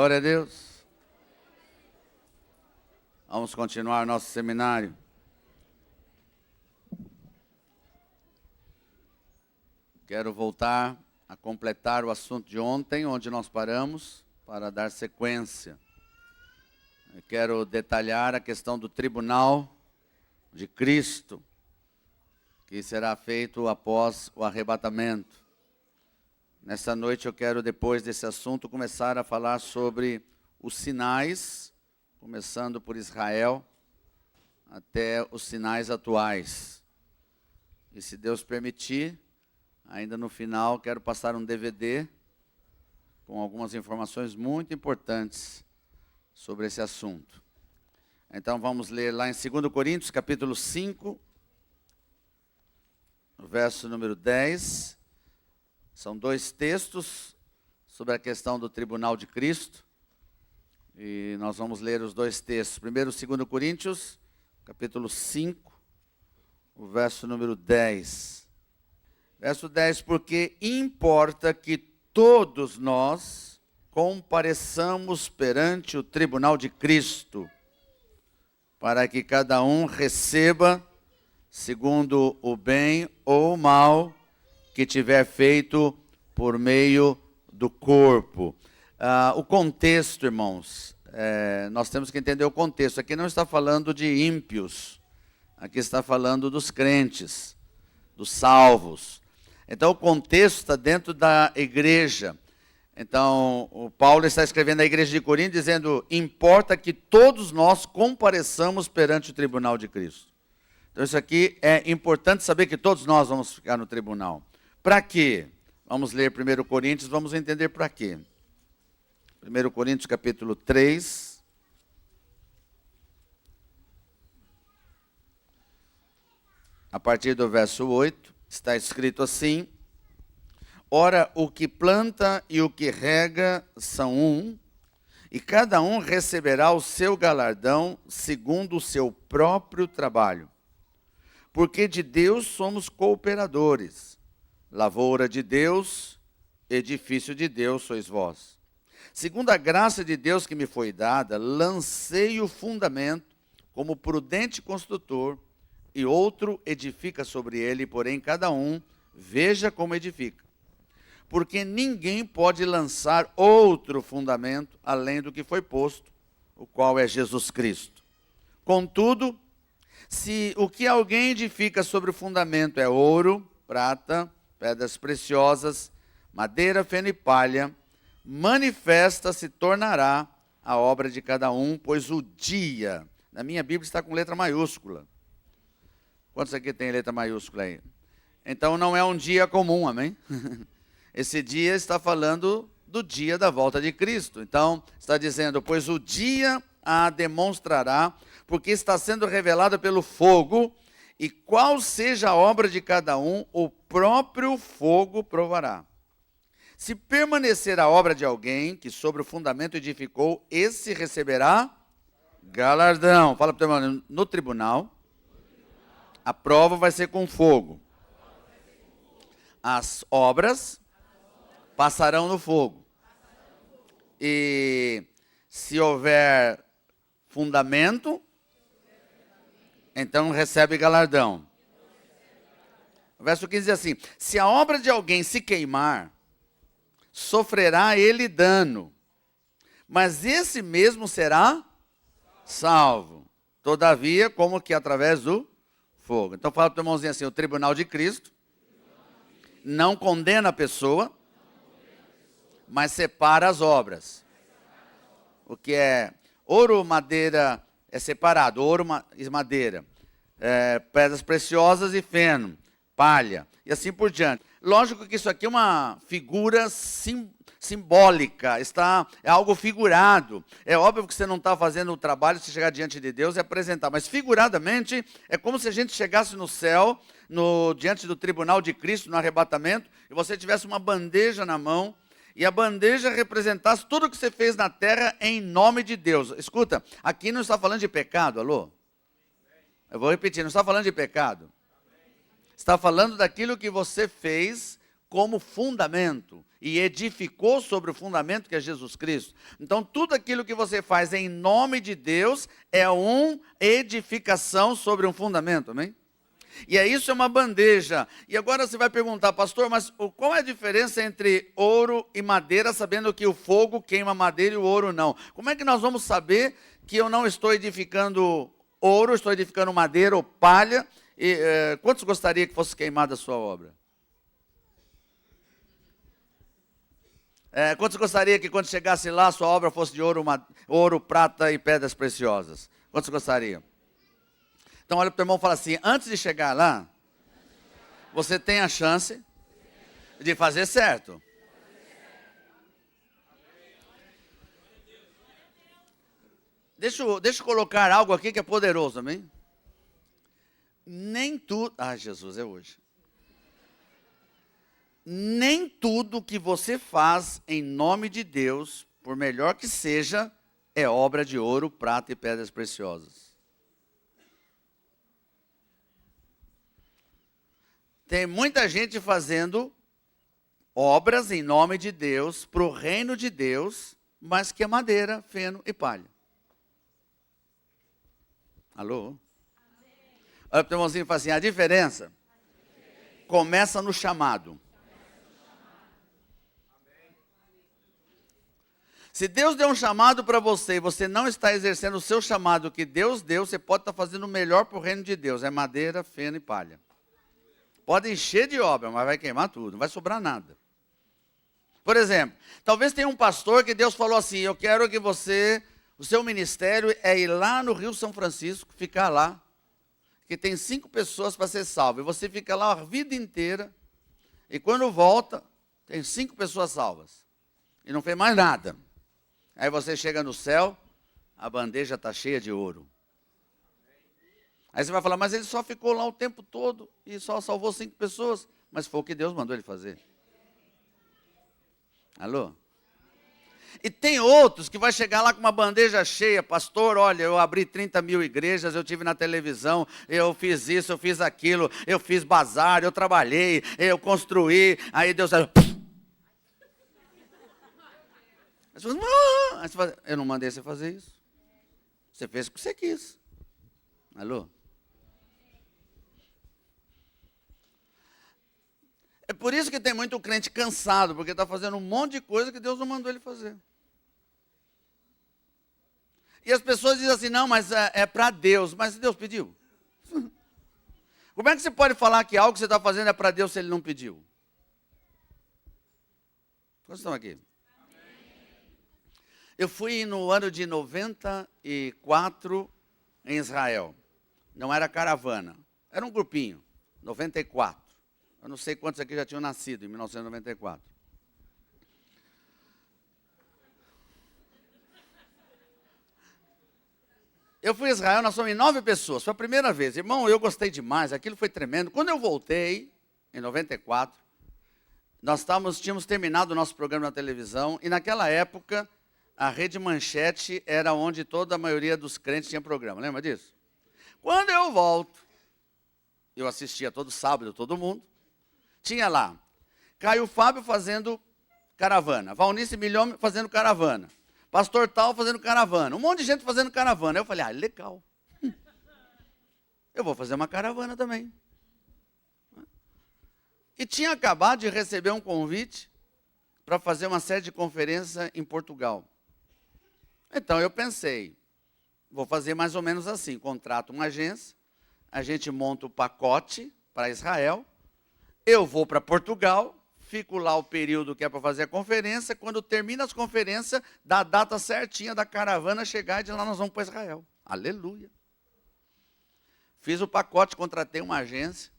Glória a Deus. Vamos continuar nosso seminário. Quero voltar a completar o assunto de ontem, onde nós paramos, para dar sequência. Eu quero detalhar a questão do tribunal de Cristo, que será feito após o arrebatamento. Nessa noite eu quero, depois desse assunto, começar a falar sobre os sinais, começando por Israel, até os sinais atuais. E se Deus permitir, ainda no final, quero passar um DVD com algumas informações muito importantes sobre esse assunto. Então vamos ler lá em 2 Coríntios, capítulo 5, verso número 10. São dois textos sobre a questão do tribunal de Cristo. E nós vamos ler os dois textos. Primeiro, 2 Coríntios, capítulo 5, o verso número 10. Verso 10, porque importa que todos nós compareçamos perante o tribunal de Cristo, para que cada um receba segundo o bem ou o mal que tiver feito por meio do corpo. O contexto, irmãos, nós temos que entender o contexto. Aqui não está falando de ímpios, aqui está falando dos crentes, dos salvos. Então o contexto está dentro da igreja. Então o Paulo está escrevendo à igreja de Corinto dizendo, importa que todos nós compareçamos perante o tribunal de Cristo. Então isso aqui é importante saber que todos nós vamos ficar no tribunal. Para quê? Vamos ler 1 Coríntios, vamos entender para quê. 1 Coríntios capítulo 3. A partir do verso 8, está escrito assim: ora, o que planta e o que rega são um, e cada um receberá o seu galardão segundo o seu próprio trabalho. Porque de Deus somos cooperadores. Lavoura de Deus, edifício de Deus sois vós. Segundo a graça de Deus que me foi dada, lancei o fundamento como prudente construtor, e outro edifica sobre ele, porém cada um veja como edifica. Porque ninguém pode lançar outro fundamento além do que foi posto, o qual é Jesus Cristo. Contudo, se o que alguém edifica sobre o fundamento é ouro, prata, pedras preciosas, madeira, feno e palha, manifesta se tornará a obra de cada um, pois o dia, na minha Bíblia está com letra maiúscula. Quantos aqui tem letra maiúscula aí? Então não é um dia comum, amém? Esse dia está falando do dia da volta de Cristo. Então está dizendo, pois o dia a demonstrará, porque está sendo revelada pelo fogo, e qual seja a obra de cada um, o próprio fogo provará. Se permanecer a obra de alguém que sobre o fundamento edificou, esse receberá galardão. Fala para o teu irmão, no tribunal, a prova vai ser com fogo. As obras passarão no fogo. E se houver fundamento, então recebe galardão. O verso 15 diz assim, se a obra de alguém se queimar, sofrerá ele dano, mas esse mesmo será salvo. Todavia, como que através do fogo. Então fala para o irmãozinho assim, o tribunal de Cristo não condena a pessoa, mas separa as obras. O que é ouro, madeira, é separado, ouro e madeira, pedras preciosas e feno, palha, e assim por diante. Lógico que isso aqui é uma figura simbólica, é algo figurado. É óbvio que você não está fazendo o trabalho de chegar diante de Deus e apresentar, mas figuradamente é como se a gente chegasse no céu, diante do tribunal de Cristo, no arrebatamento, e você tivesse uma bandeja na mão, e a bandeja representasse tudo o que você fez na terra em nome de Deus. Escuta, aqui não está falando de pecado, alô? Eu vou repetir, não está falando de pecado. Está falando daquilo que você fez como fundamento. e edificou sobre o fundamento que é Jesus Cristo. Então, tudo aquilo que você faz em nome de Deus é uma edificação sobre um fundamento, amém? E isso é uma bandeja. E agora você vai perguntar, pastor, mas qual é a diferença entre ouro e madeira, sabendo que o fogo queima madeira e o ouro não? Como é que nós vamos saber que eu não estou edificando ouro, estou edificando madeira ou palha? E, quantos gostaria que fosse queimada a sua obra? Quantos gostaria que quando chegasse lá, a sua obra fosse de ouro, prata e pedras preciosas? Quantos gostariam? Então olha para o teu irmão e fala assim, antes de chegar lá, você tem a chance de fazer certo. Deixa eu colocar algo aqui que é poderoso, amém? Nem tudo... Jesus, é hoje. Nem tudo que você faz em nome de Deus, por melhor que seja, é obra de ouro, prata e pedras preciosas. Tem muita gente fazendo obras em nome de Deus, para o reino de Deus, mas que é madeira, feno e palha. Alô? Olha para o teu irmãozinho e fala assim, a diferença começa no chamado. Se Deus deu um chamado para você e você não está exercendo o seu chamado que Deus deu, você pode estar fazendo o melhor para o reino de Deus. É madeira, feno e palha. Pode encher de obra, mas vai queimar tudo, não vai sobrar nada. Por exemplo, talvez tenha um pastor que Deus falou assim, eu quero que você, o seu ministério é ir lá no Rio São Francisco, ficar lá, que tem 5 pessoas para ser salvo. E você fica lá a vida inteira, e quando volta, tem 5 pessoas salvas. E não fez mais nada. Aí você chega no céu, a bandeja está cheia de ouro. Aí você vai falar, mas ele só ficou lá o tempo todo e só salvou 5 pessoas. Mas foi o que Deus mandou ele fazer. Alô? E tem outros que vai chegar lá com uma bandeja cheia. Pastor, olha, eu abri 30 mil igrejas, eu tive na televisão, eu fiz isso, eu fiz aquilo, eu fiz bazar, eu trabalhei, eu construí. Aí Deus... Aí você fala, eu não mandei você fazer isso. Você fez o que você quis. Alô? É por isso que tem muito crente cansado, porque está fazendo um monte de coisa que Deus não mandou ele fazer. E as pessoas dizem assim, não, mas é para Deus. Mas Deus pediu. Como é que você pode falar que algo que você está fazendo é para Deus se Ele não pediu? Quantos estão aqui? Eu fui no ano de 94 em Israel. Não era caravana, era um grupinho, 94. Eu não sei quantos aqui já tinham nascido em 1994. Eu fui a Israel, nós fomos em 9 pessoas, foi a primeira vez. Irmão, eu gostei demais, aquilo foi tremendo. Quando eu voltei, em 94, nós tínhamos terminado o nosso programa na televisão, e naquela época, a Rede Manchete era onde toda a maioria dos crentes tinha programa, lembra disso? Quando eu volto, eu assistia todo sábado, todo mundo, tinha lá, Caio Fábio fazendo caravana, Valnice Milhome fazendo caravana, Pastor Tal fazendo caravana, um monte de gente fazendo caravana. Eu falei, legal, eu vou fazer uma caravana também. E tinha acabado de receber um convite para fazer uma série de conferências em Portugal. Então eu pensei, vou fazer mais ou menos assim, contrato uma agência, a gente monta o pacote para Israel, eu vou para Portugal, fico lá o período que é para fazer a conferência, quando termina as conferências, dá a data certinha da caravana chegar e de lá nós vamos para Israel. Aleluia. Fiz o pacote, contratei uma agência,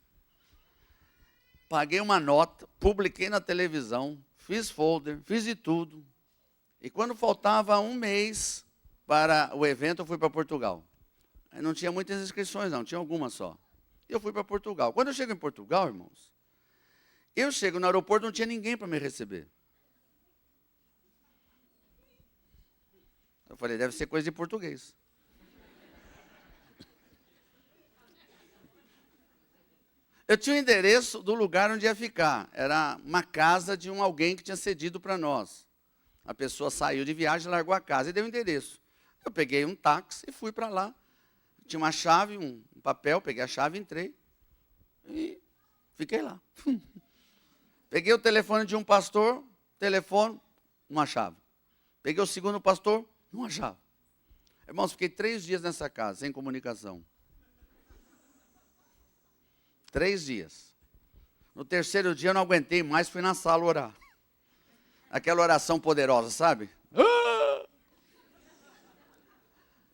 paguei uma nota, publiquei na televisão, fiz folder, fiz de tudo. E quando faltava um mês para o evento, eu fui para Portugal. Não tinha muitas inscrições não, tinha algumas só. Eu fui para Portugal. Quando eu chego em Portugal, irmãos, eu chego no aeroporto, não tinha ninguém para me receber. Eu falei, deve ser coisa de português. Eu tinha o endereço do lugar onde ia ficar. Era uma casa de alguém que tinha cedido para nós. A pessoa saiu de viagem, largou a casa e deu o endereço. Eu peguei um táxi e fui para lá. Tinha uma chave, um papel, peguei a chave, entrei e fiquei lá. Peguei o telefone de um pastor, telefone, não achava. Peguei o segundo pastor, não achava. Irmãos, fiquei 3 dias nessa casa, sem comunicação. 3 dias. No terceiro dia eu não aguentei mais, fui na sala orar. Aquela oração poderosa, sabe?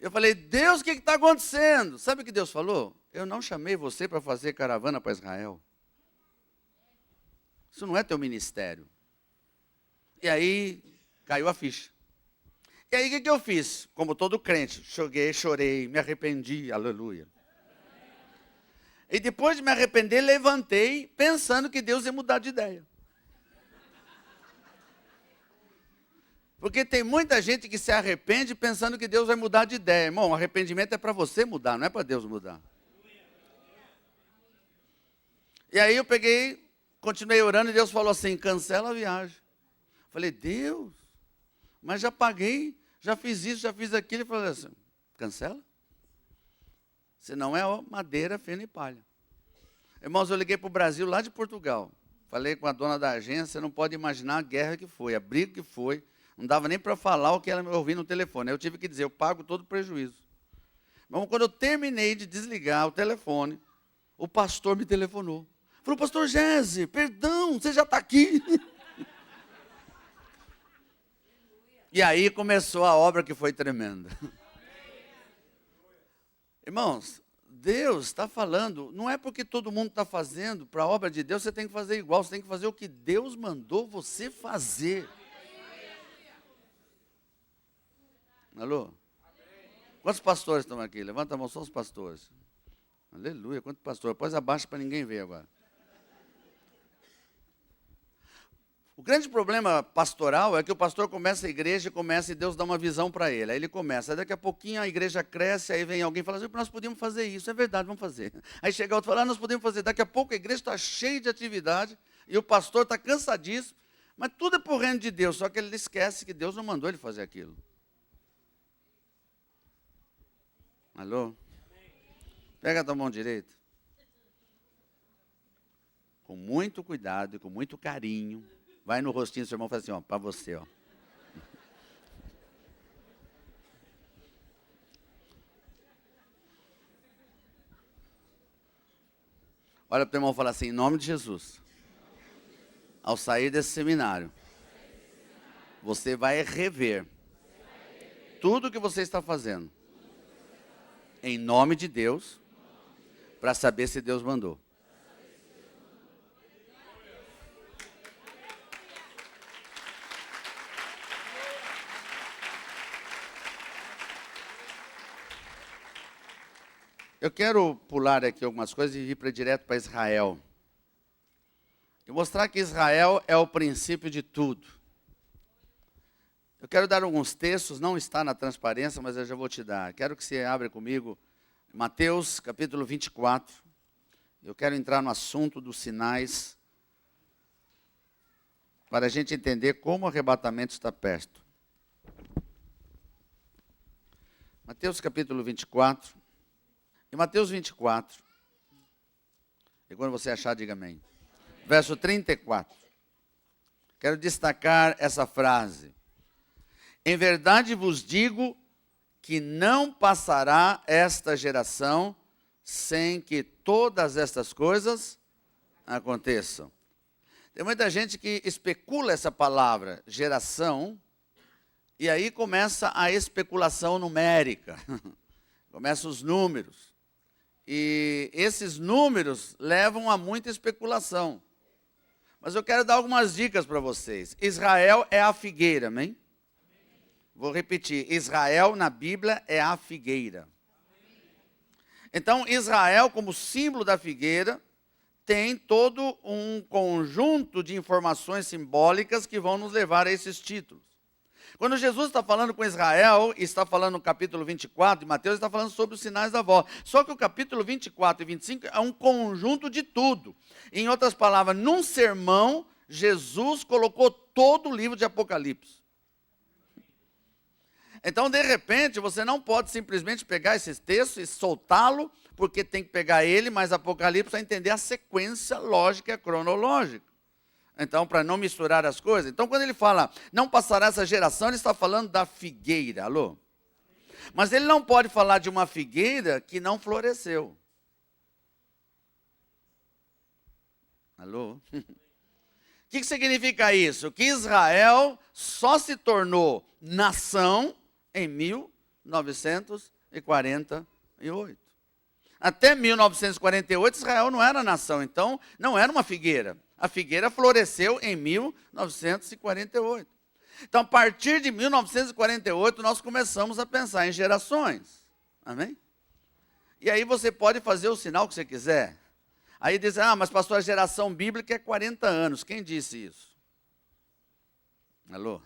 Eu falei, Deus, o que está acontecendo? Sabe o que Deus falou? Eu não chamei você para fazer caravana para Israel. Isso não é teu ministério. E aí, caiu a ficha. E aí, o que eu fiz? Como todo crente, chorei, me arrependi, aleluia. E depois de me arrepender, levantei, pensando que Deus ia mudar de ideia. Porque tem muita gente que se arrepende pensando que Deus vai mudar de ideia. Irmão, o arrependimento é para você mudar, não é para Deus mudar. E aí eu peguei, continuei orando e Deus falou assim, cancela a viagem. Falei, Deus, mas já paguei, já fiz isso, já fiz aquilo. Ele falou assim, cancela? Senão é madeira, feno e palha. Irmãos, eu liguei para o Brasil lá de Portugal. Falei com a dona da agência, você não pode imaginar a guerra que foi, a briga que foi. Não dava nem para falar o que ela me ouvia no telefone. Eu tive que dizer, eu pago todo o prejuízo. Mas quando eu terminei de desligar o telefone, o pastor me telefonou. Falou, pastor Gési, perdão, você já está aqui. E aí começou a obra que foi tremenda. Irmãos, Deus está falando, não é porque todo mundo está fazendo, para a obra de Deus você tem que fazer igual, você tem que fazer o que Deus mandou você fazer. Alô? Quantos pastores estão aqui? Levanta a mão, só os pastores. Aleluia, quantos pastores? Depois abaixa para ninguém ver agora. O grande problema pastoral é que o pastor começa a igreja e Deus dá uma visão para ele. Aí ele começa, aí daqui a pouquinho a igreja cresce, aí vem alguém e fala assim, nós podíamos fazer isso, é verdade, vamos fazer. Aí chega outro e fala, nós podemos fazer. Daqui a pouco a igreja está cheia de atividade e o pastor está cansadíssimo, mas tudo é por reino de Deus, só que ele esquece que Deus não mandou ele fazer aquilo. Alô? Pega a tua mão direita. Com muito cuidado e com muito carinho. Vai no rostinho do seu irmão e fala assim, ó, para você, ó. Olha para o teu irmão e fala assim, em nome de Jesus. Ao sair desse seminário, você vai rever tudo o que você está fazendo. Em nome de Deus, para saber se Deus mandou. Eu quero pular aqui algumas coisas e ir direto para Israel. E mostrar que Israel é o princípio de tudo. Eu quero dar alguns textos, não está na transparência, mas eu já vou te dar. Quero que você abra comigo Mateus capítulo 24. Eu quero entrar no assunto dos sinais, para a gente entender como o arrebatamento está perto. Mateus capítulo 24. Em Mateus 24, e quando você achar, diga amém. Verso 34. Quero destacar essa frase. Em verdade vos digo que não passará esta geração sem que todas estas coisas aconteçam. Tem muita gente que especula essa palavra, geração, e aí começa a especulação numérica. Começam os números. E esses números levam a muita especulação. Mas eu quero dar algumas dicas para vocês. Israel é a figueira, amém? Vou repetir, Israel na Bíblia é a figueira. Então, Israel, como símbolo da figueira, tem todo um conjunto de informações simbólicas que vão nos levar a esses títulos. Quando Jesus está falando com Israel, e está falando no capítulo 24 de Mateus, está falando sobre os sinais da volta. Só que o capítulo 24 e 25 é um conjunto de tudo. Em outras palavras, num sermão, Jesus colocou todo o livro de Apocalipse. Então, de repente, você não pode simplesmente pegar esses textos e soltá-lo, porque tem que pegar ele, mas Apocalipse para entender a sequência lógica e cronológica. Então, para não misturar as coisas. Então, quando ele fala, não passará essa geração, ele está falando da figueira, alô? Mas ele não pode falar de uma figueira que não floresceu. Alô? O que significa isso? Que Israel só se tornou nação em 1948. Até 1948, Israel não era nação, então não era uma figueira. A figueira floresceu em 1948. Então, a partir de 1948, nós começamos a pensar em gerações. Amém? E aí você pode fazer o sinal que você quiser. Aí diz, mas pastor, a geração bíblica é 40 anos. Quem disse isso? Alô?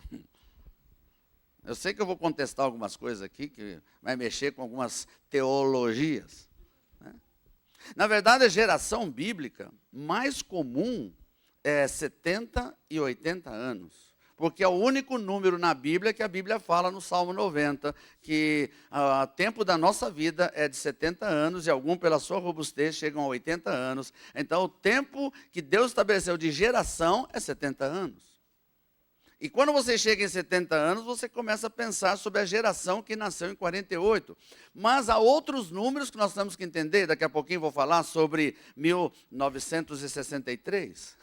Eu sei que eu vou contestar algumas coisas aqui, que vai mexer com algumas teologias. Né? Na verdade, a geração bíblica mais comum é 70 e 80 anos. Porque é o único número na Bíblia que a Bíblia fala no Salmo 90, que o tempo da nossa vida é de 70 anos, e algum pela sua robustez chegam a 80 anos. Então, o tempo que Deus estabeleceu de geração é 70 anos. E quando você chega em 70 anos, você começa a pensar sobre a geração que nasceu em 48. Mas há outros números que nós temos que entender. Daqui a pouquinho vou falar sobre 1963.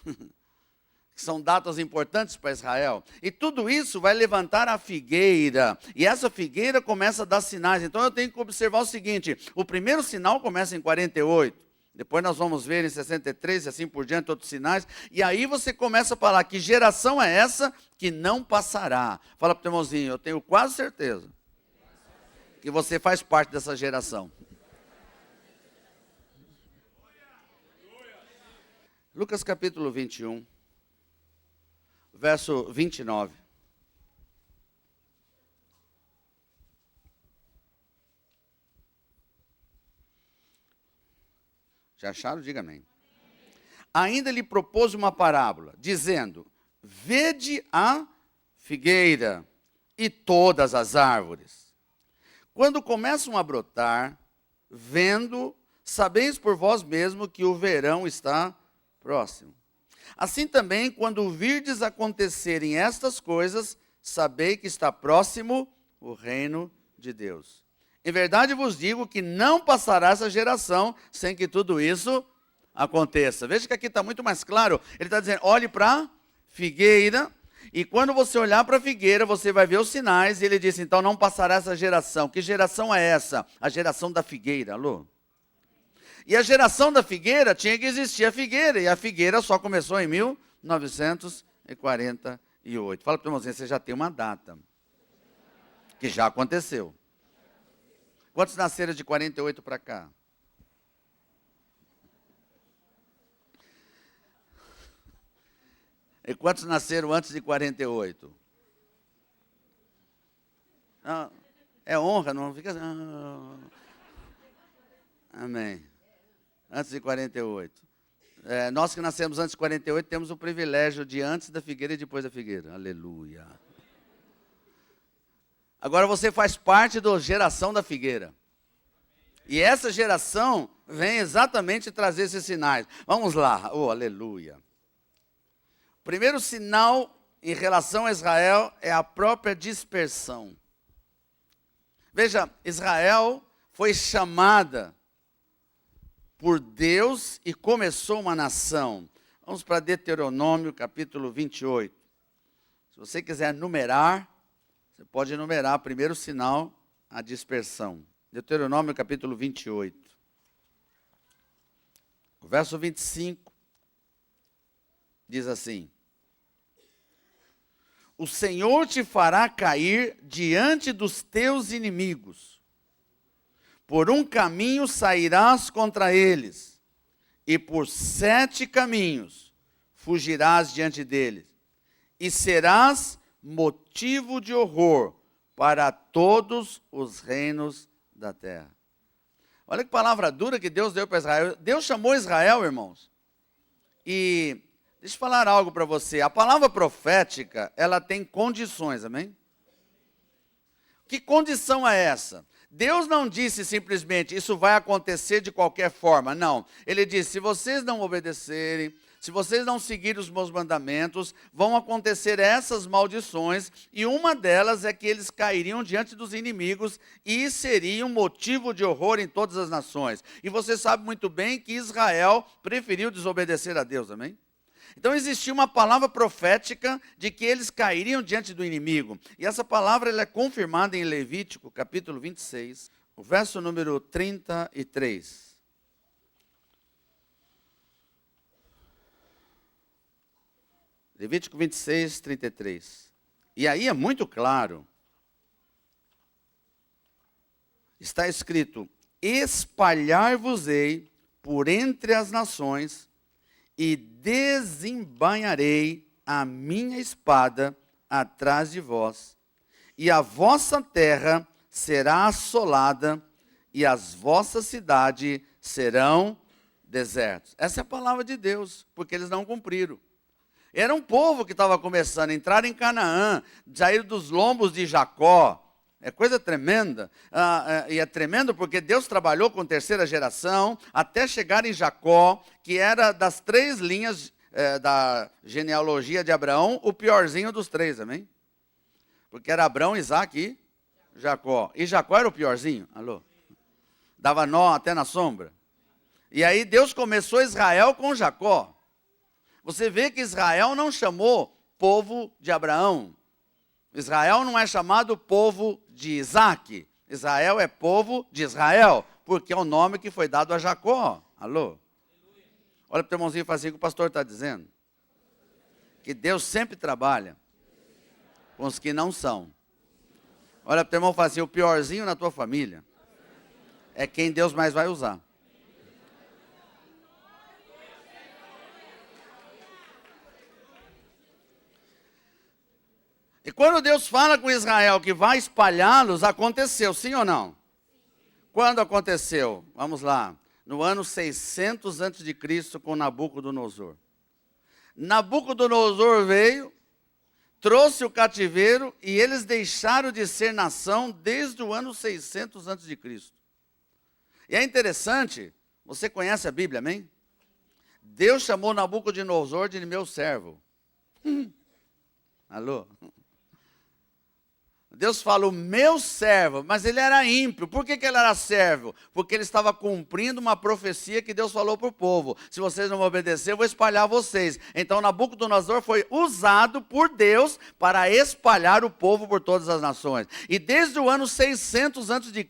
Que são datas importantes para Israel. E tudo isso vai levantar a figueira. E essa figueira começa a dar sinais. Então eu tenho que observar o seguinte. O primeiro sinal começa em 48. Depois nós vamos ver em 63 e assim por diante outros sinais. E aí você começa a falar que geração é essa que não passará. Fala para o teu irmãozinho, eu tenho quase certeza que você faz parte dessa geração. Lucas capítulo 21, verso 29. Já acharam? Diga amém. Ainda lhe propôs uma parábola, dizendo, vede a figueira e todas as árvores. Quando começam a brotar, vendo, sabeis por vós mesmo que o verão está próximo. Assim também, quando virdes acontecerem estas coisas, sabei que está próximo o reino de Deus. Em verdade vos digo que não passará essa geração sem que tudo isso aconteça. Veja que aqui está muito mais claro. Ele está dizendo, olhe para a figueira, e quando você olhar para a figueira, você vai ver os sinais, e ele disse, então não passará essa geração. Que geração é essa? A geração da figueira, alô? E a geração da figueira, tinha que existir a figueira, e a figueira só começou em 1948. Fala para o irmãozinho, você já tem uma data, que já aconteceu. Quantos nasceram de 48 para cá? E quantos nasceram antes de 48? Ah, é honra, não fica... Amém. Antes de 48. Nós que nascemos antes de 48 temos o privilégio de antes da figueira e depois da figueira. Aleluia. Agora você faz parte da geração da figueira. E essa geração vem exatamente trazer esses sinais. Vamos lá. Oh, aleluia. O primeiro sinal em relação a Israel é a própria dispersão. Veja, Israel foi chamada por Deus e começou uma nação. Vamos para Deuteronômio capítulo 28. Se você quiser numerar, você pode enumerar, primeiro sinal, a dispersão. Deuteronômio capítulo 28. O verso 25 diz assim: o Senhor te fará cair diante dos teus inimigos. Por um caminho sairás contra eles, e por 7 caminhos fugirás diante deles. E serás motivo de horror para todos os reinos da terra. Olha que palavra dura que Deus deu para Israel. Deus chamou Israel, irmãos. E deixa eu falar algo para você. A palavra profética, ela tem condições, amém? Que condição é essa? Deus não disse simplesmente, isso vai acontecer de qualquer forma. Não. Ele disse, se vocês não obedecerem, se vocês não seguirem os meus mandamentos, vão acontecer essas maldições, e uma delas é que eles cairiam diante dos inimigos e seriam motivo de horror em todas as nações. E você sabe muito bem que Israel preferiu desobedecer a Deus, amém? Então existia uma palavra profética de que eles cairiam diante do inimigo. E essa palavra ela é confirmada em Levítico, capítulo 26, o verso número 33. Levítico 26, 33. E aí é muito claro. Está escrito, espalhar-vos-ei por entre as nações e desembainharei a minha espada atrás de vós, e a vossa terra será assolada, e as vossas cidades serão desertos. Essa é a palavra de Deus, porque eles não cumpriram. Era um povo que estava começando a entrar em Canaã, sair dos lombos de Jacó. É coisa tremenda. E é tremendo porque Deus trabalhou com terceira geração até chegar em Jacó, que era das 3 linhas da genealogia de Abraão, o piorzinho dos 3, amém? Porque era Abraão, Isaac e Jacó. E Jacó era o piorzinho, alô? Dava nó até na sombra. E aí Deus começou Israel com Jacó. Você vê que Israel não chamou povo de Abraão. Israel não é chamado povo de Isaac. Israel é povo de Israel, porque é o nome que foi dado a Jacó. Alô? Olha para o teu irmãozinho e fala assim, o que o pastor está dizendo. Que Deus sempre trabalha com os que não são. Olha para o teu irmão e fala assim, o piorzinho na tua família é quem Deus mais vai usar. E quando Deus fala com Israel que vai espalhá-los, aconteceu, sim ou não? Quando aconteceu? Vamos lá. No ano 600 a.C., com Nabucodonosor. Nabucodonosor veio, trouxe o cativeiro e eles deixaram de ser nação desde o ano 600 a.C. E é interessante, você conhece a Bíblia, amém? Deus chamou Nabucodonosor de meu servo. Alô? Deus fala, o meu servo, mas ele era ímpio. Por que ele era servo? Porque ele estava cumprindo uma profecia que Deus falou para o povo. Se vocês não me obedecerem, eu vou espalhar vocês. Então Nabucodonosor foi usado por Deus para espalhar o povo por todas as nações. E desde o ano 600 a.C.,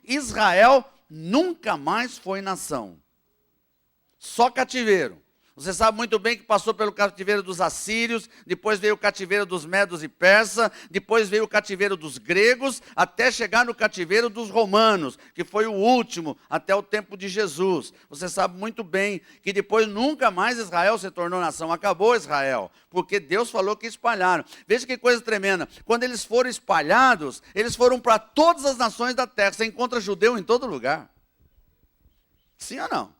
Israel nunca mais foi nação. Só cativeiro. Você sabe muito bem que passou pelo cativeiro dos assírios, depois veio o cativeiro dos medos e persas, depois veio o cativeiro dos gregos, até chegar no cativeiro dos romanos, que foi o último até o tempo de Jesus. Você sabe muito bem que depois nunca mais Israel se tornou nação, acabou Israel, porque Deus falou que espalharam. Veja que coisa tremenda, quando eles foram espalhados, eles foram para todas as nações da terra. Você encontra judeu em todo lugar. Sim ou não?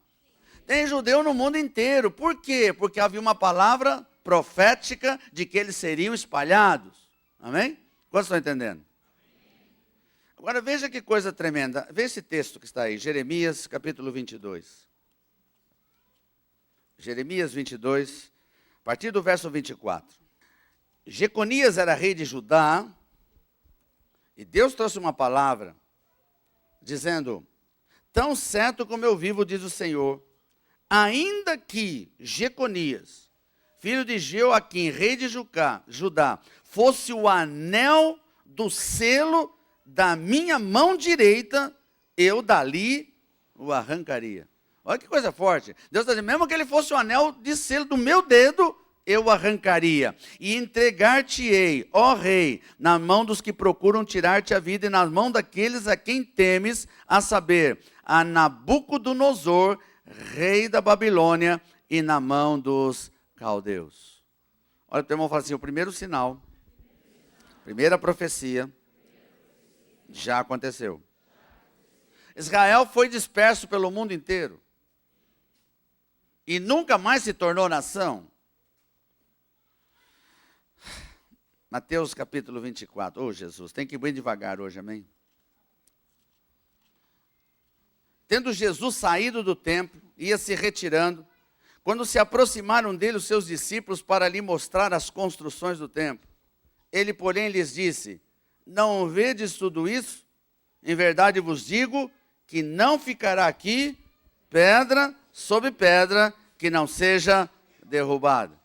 Tem judeu no mundo inteiro. Por quê? Porque havia uma palavra profética de que eles seriam espalhados. Amém? Quantos estão entendendo? Agora veja que coisa tremenda. Vê esse texto que está aí, Jeremias capítulo 22. Jeremias 22, a partir do verso 24. Jeconias era rei de Judá, e Deus trouxe uma palavra, dizendo, tão certo como eu vivo, diz o Senhor, ainda que Jeconias, filho de Jeoaquim, rei de Judá, fosse o anel do selo da minha mão direita, eu dali o arrancaria. Olha que coisa forte. Deus está dizendo, mesmo que ele fosse o anel de selo do meu dedo, eu o arrancaria. E entregar-te-ei, ó rei, na mão dos que procuram tirar-te a vida, e na mão daqueles a quem temes, a saber, a Nabucodonosor, rei da Babilônia, e na mão dos caldeus. Olha, o teu irmão fala assim, o primeiro sinal Primeira profecia já aconteceu. Israel foi disperso pelo mundo inteiro e nunca mais se tornou nação. Mateus capítulo 24. Oh, Jesus, tem que ir bem devagar hoje, amém? Tendo Jesus saído do templo, ia se retirando, quando se aproximaram dele os seus discípulos para lhe mostrar as construções do templo. Ele, porém, lhes disse: não vedes tudo isso? Em verdade vos digo que não ficará aqui pedra sobre pedra que não seja derrubada.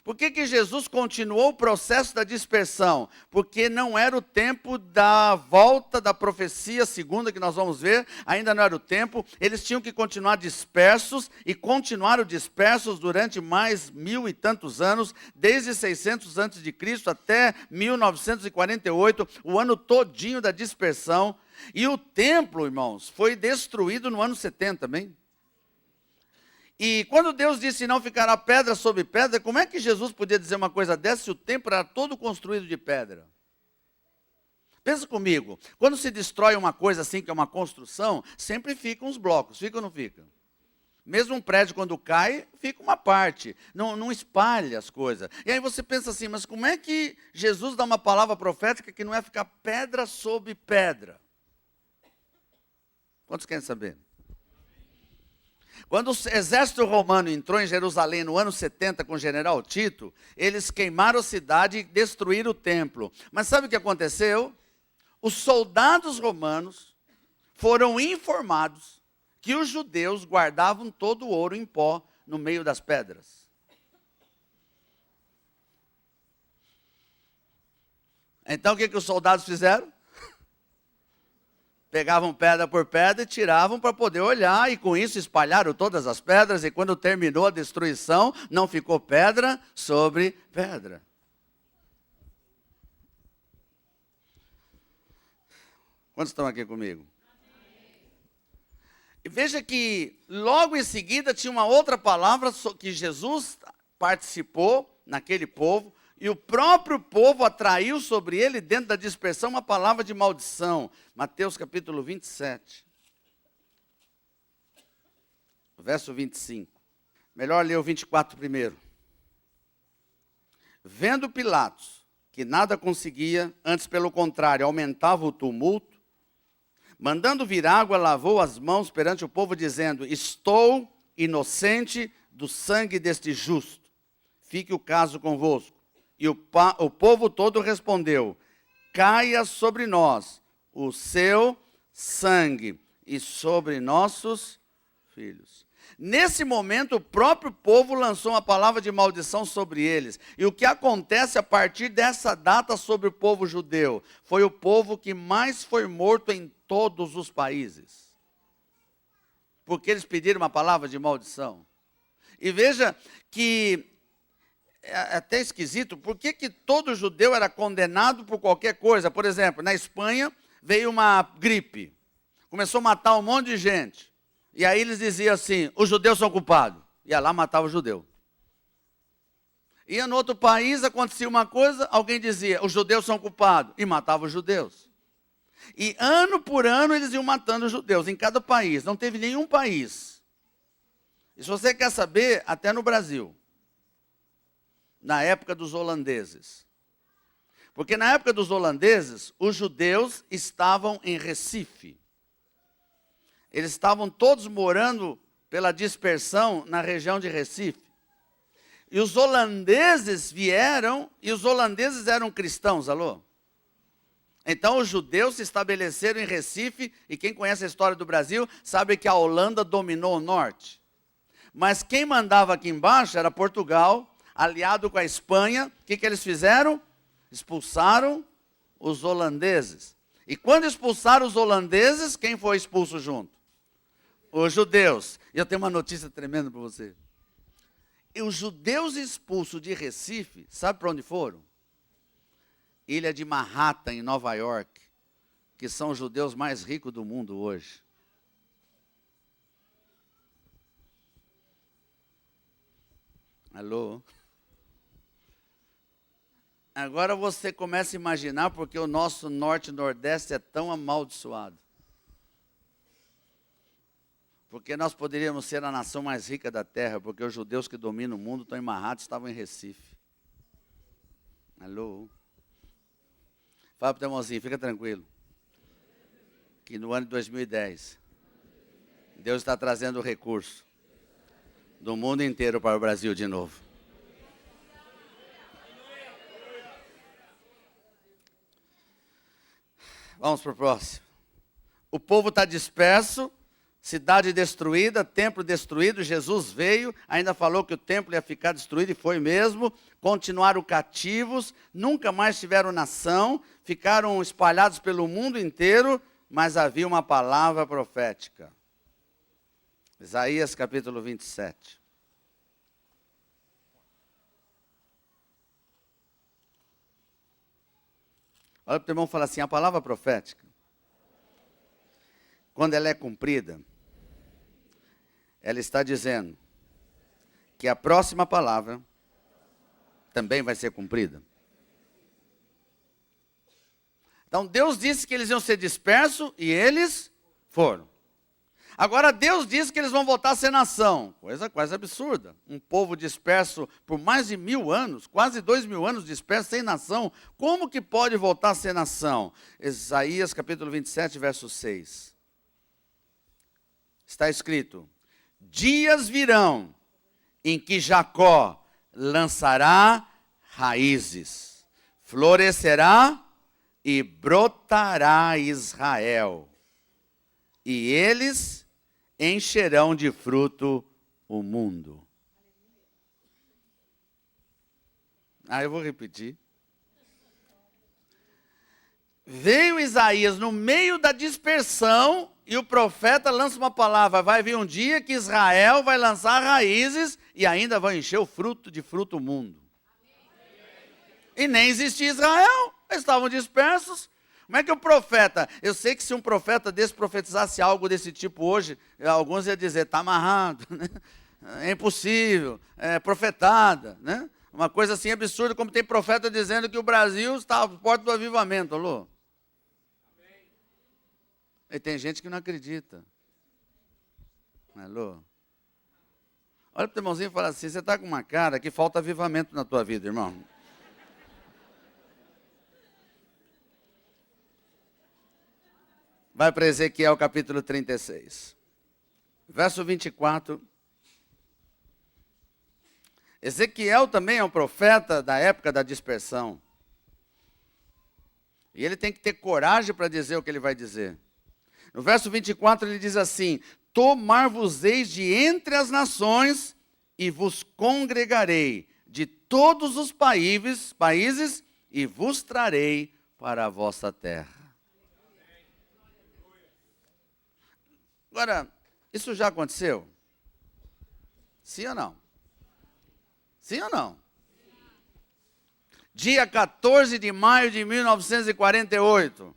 Por que Jesus continuou o processo da dispersão? Porque não era o tempo da volta da profecia segunda que nós vamos ver, ainda não era o tempo. Eles tinham que continuar dispersos e continuaram dispersos durante mais 1000 e tantos anos, desde 600 antes de Cristo até 1948, o ano todinho da dispersão. E o templo, irmãos, foi destruído no ano 70, amém? E quando Deus disse não ficará pedra sobre pedra, como é que Jesus podia dizer uma coisa dessa se o templo era todo construído de pedra? Pensa comigo, quando se destrói uma coisa assim que é uma construção, sempre ficam os blocos, fica ou não fica? Mesmo um prédio quando cai, fica uma parte, não espalha as coisas. E aí você pensa assim, mas como é que Jesus dá uma palavra profética que não é ficar pedra sobre pedra? Quantos querem saber? Quando o exército romano entrou em Jerusalém no ano 70 com o general Tito, eles queimaram a cidade e destruíram o templo. Mas sabe o que aconteceu? Os soldados romanos foram informados que os judeus guardavam todo o ouro em pó no meio das pedras. Então o que os soldados fizeram? Pegavam pedra por pedra e tiravam para poder olhar, e com isso espalharam todas as pedras, e quando terminou a destruição, não ficou pedra sobre pedra. Quantos estão aqui comigo? E veja que logo em seguida tinha uma outra palavra que Jesus participou naquele povo, e o próprio povo atraiu sobre ele, dentro da dispersão, uma palavra de maldição. Mateus capítulo 27. Verso 25. Melhor ler o 24 primeiro. Vendo Pilatos que nada conseguia, antes pelo contrário, aumentava o tumulto, mandando vir água, lavou as mãos perante o povo, dizendo: estou inocente do sangue deste justo. Fique o caso convosco. E o povo todo respondeu: caia sobre nós o seu sangue e sobre nossos filhos. Nesse momento, o próprio povo lançou uma palavra de maldição sobre eles. E o que acontece a partir dessa data sobre o povo judeu? Foi o povo que mais foi morto em todos os países. Porque eles pediram uma palavra de maldição. E veja que é até esquisito, por que todo judeu era condenado por qualquer coisa? Por exemplo, na Espanha veio uma gripe, começou a matar um monte de gente, e aí eles diziam assim: os judeus são culpados, ia lá matava o judeu. Ia no outro país, acontecia uma coisa, alguém dizia: os judeus são culpados, e matava os judeus. E ano por ano eles iam matando os judeus, em cada país, não teve nenhum país. E se você quer saber, até no Brasil, na época dos holandeses. Porque na época dos holandeses, os judeus estavam em Recife. Eles estavam todos morando pela dispersão na região de Recife. E os holandeses vieram, e os holandeses eram cristãos, alô? Então os judeus se estabeleceram em Recife, e quem conhece a história do Brasil, sabe que a Holanda dominou o norte. Mas quem mandava aqui embaixo era Portugal, aliado com a Espanha. O que eles fizeram? Expulsaram os holandeses. E quando expulsaram os holandeses, quem foi expulso junto? Os judeus. E eu tenho uma notícia tremenda para você. E os judeus expulsos de Recife, sabe para onde foram? Ilha de Manhattan, em Nova York, que são os judeus mais ricos do mundo hoje. Alô? Agora você começa a imaginar porque o nosso norte e nordeste é tão amaldiçoado. Porque nós poderíamos ser a nação mais rica da terra, porque os judeus que dominam o mundo estão amarrados, estavam em Recife. Alô? Fala para o teu irmãozinho, fica tranquilo. Que no ano de 2010, Deus está trazendo recurso do mundo inteiro para o Brasil de novo. Vamos para o próximo. O povo está disperso, cidade destruída, templo destruído. Jesus veio, ainda falou que o templo ia ficar destruído e foi mesmo. Continuaram cativos, nunca mais tiveram nação, ficaram espalhados pelo mundo inteiro, mas havia uma palavra profética. Isaías capítulo 27. Olha para o teu irmão e fala assim, a palavra profética, quando ela é cumprida, ela está dizendo que a próxima palavra também vai ser cumprida. Então Deus disse que eles iam ser dispersos e eles foram. Agora Deus disse que eles vão voltar a ser nação. Coisa quase absurda. Um povo disperso por mais de 1000 anos, quase 2000 anos disperso sem nação. Como que pode voltar a ser nação? Isaías capítulo 27, verso 6. Está escrito, dias virão em que Jacó lançará raízes, florescerá e brotará Israel. E eles encherão de fruto o mundo. Eu vou repetir. Veio Isaías no meio da dispersão e o profeta lança uma palavra. Vai vir um dia que Israel vai lançar raízes e ainda vai encher de fruto o mundo. E nem existia Israel, eles estavam dispersos. Como é que o profeta, eu sei que se um profeta desse profetizasse algo desse tipo hoje, alguns iam dizer, está amarrado, né? É impossível, é profetada, né? Uma coisa assim absurda, como tem profeta dizendo que o Brasil está à porta do avivamento, alô? E tem gente que não acredita. Alô? Olha para o teu irmãozinho e fala assim, você está com uma cara que falta avivamento na tua vida, irmão. Vai para Ezequiel capítulo 36. Verso 24. Ezequiel também é um profeta da época da dispersão. E ele tem que ter coragem para dizer o que ele vai dizer. No verso 24 ele diz assim, tomar-vos-eis de entre as nações e vos congregarei de todos os países e vos trarei para a vossa terra. Agora, isso já aconteceu? Sim ou não? Sim ou não? Dia 14 de maio de 1948.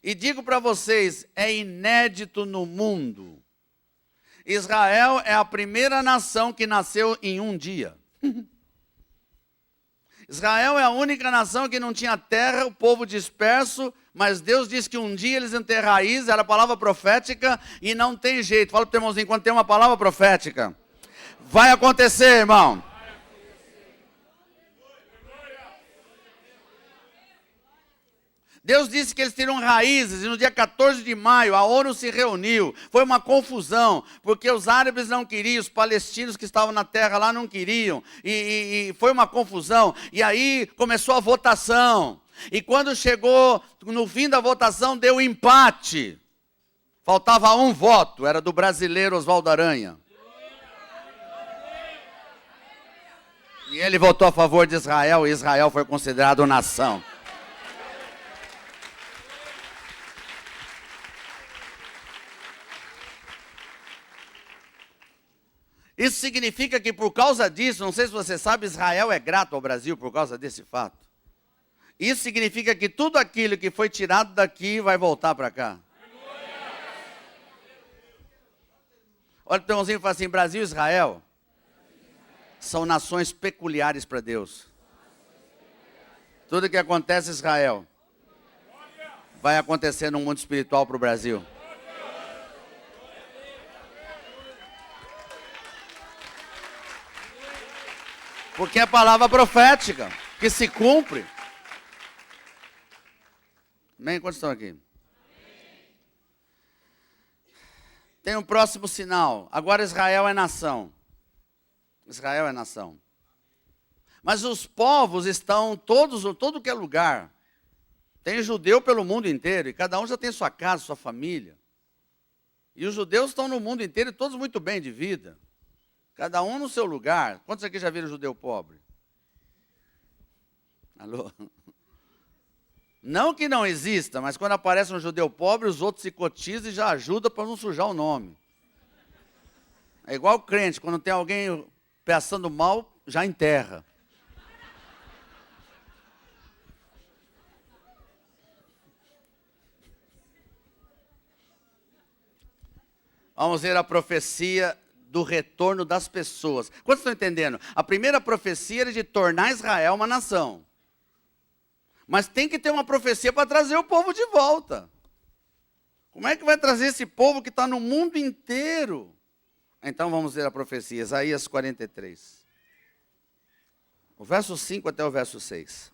E digo para vocês, é inédito no mundo. Israel é a primeira nação que nasceu em um dia. Israel é a única nação que não tinha terra, o povo disperso, mas Deus disse que um dia eles iam ter raiz, era a palavra profética, e não tem jeito. Fala para o teu irmãozinho, quando tem uma palavra profética, vai acontecer, irmão. Deus disse que eles teriam raízes, e no dia 14 de maio a ONU se reuniu. Foi uma confusão, porque os árabes não queriam, os palestinos que estavam na terra lá não queriam. E foi uma confusão. E aí começou a votação. E quando chegou no fim da votação, deu empate. Faltava um voto, era do brasileiro Oswaldo Aranha. E ele votou a favor de Israel, e Israel foi considerado nação. Isso significa que por causa disso, não sei se você sabe, Israel é grato ao Brasil por causa desse fato. Isso significa que tudo aquilo que foi tirado daqui vai voltar para cá. Olha o teu irmãozinho e fala assim, Brasil e Israel são nações peculiares para Deus. Tudo que acontece em Israel vai acontecer no mundo espiritual para o Brasil. Porque é palavra profética, que se cumpre. Amém? Quantos estão aqui? Tem um próximo sinal. Agora Israel é nação. Israel é nação. Mas os povos estão todos, todo que é lugar. Tem judeu pelo mundo inteiro, e cada um já tem sua casa, sua família. E os judeus estão no mundo inteiro, e todos muito bem de vida. Cada um no seu lugar. Quantos aqui já viram judeu pobre? Alô? Não que não exista, mas quando aparece um judeu pobre, os outros se cotizam e já ajudam para não sujar o nome. É igual crente, quando tem alguém pensando mal, já enterra. Vamos ver a profecia do retorno das pessoas. Quantos estão entendendo? A primeira profecia era de tornar Israel uma nação. Mas tem que ter uma profecia para trazer o povo de volta. Como é que vai trazer esse povo que está no mundo inteiro? Então vamos ver a profecia, Isaías 43. O verso 5 até o verso 6.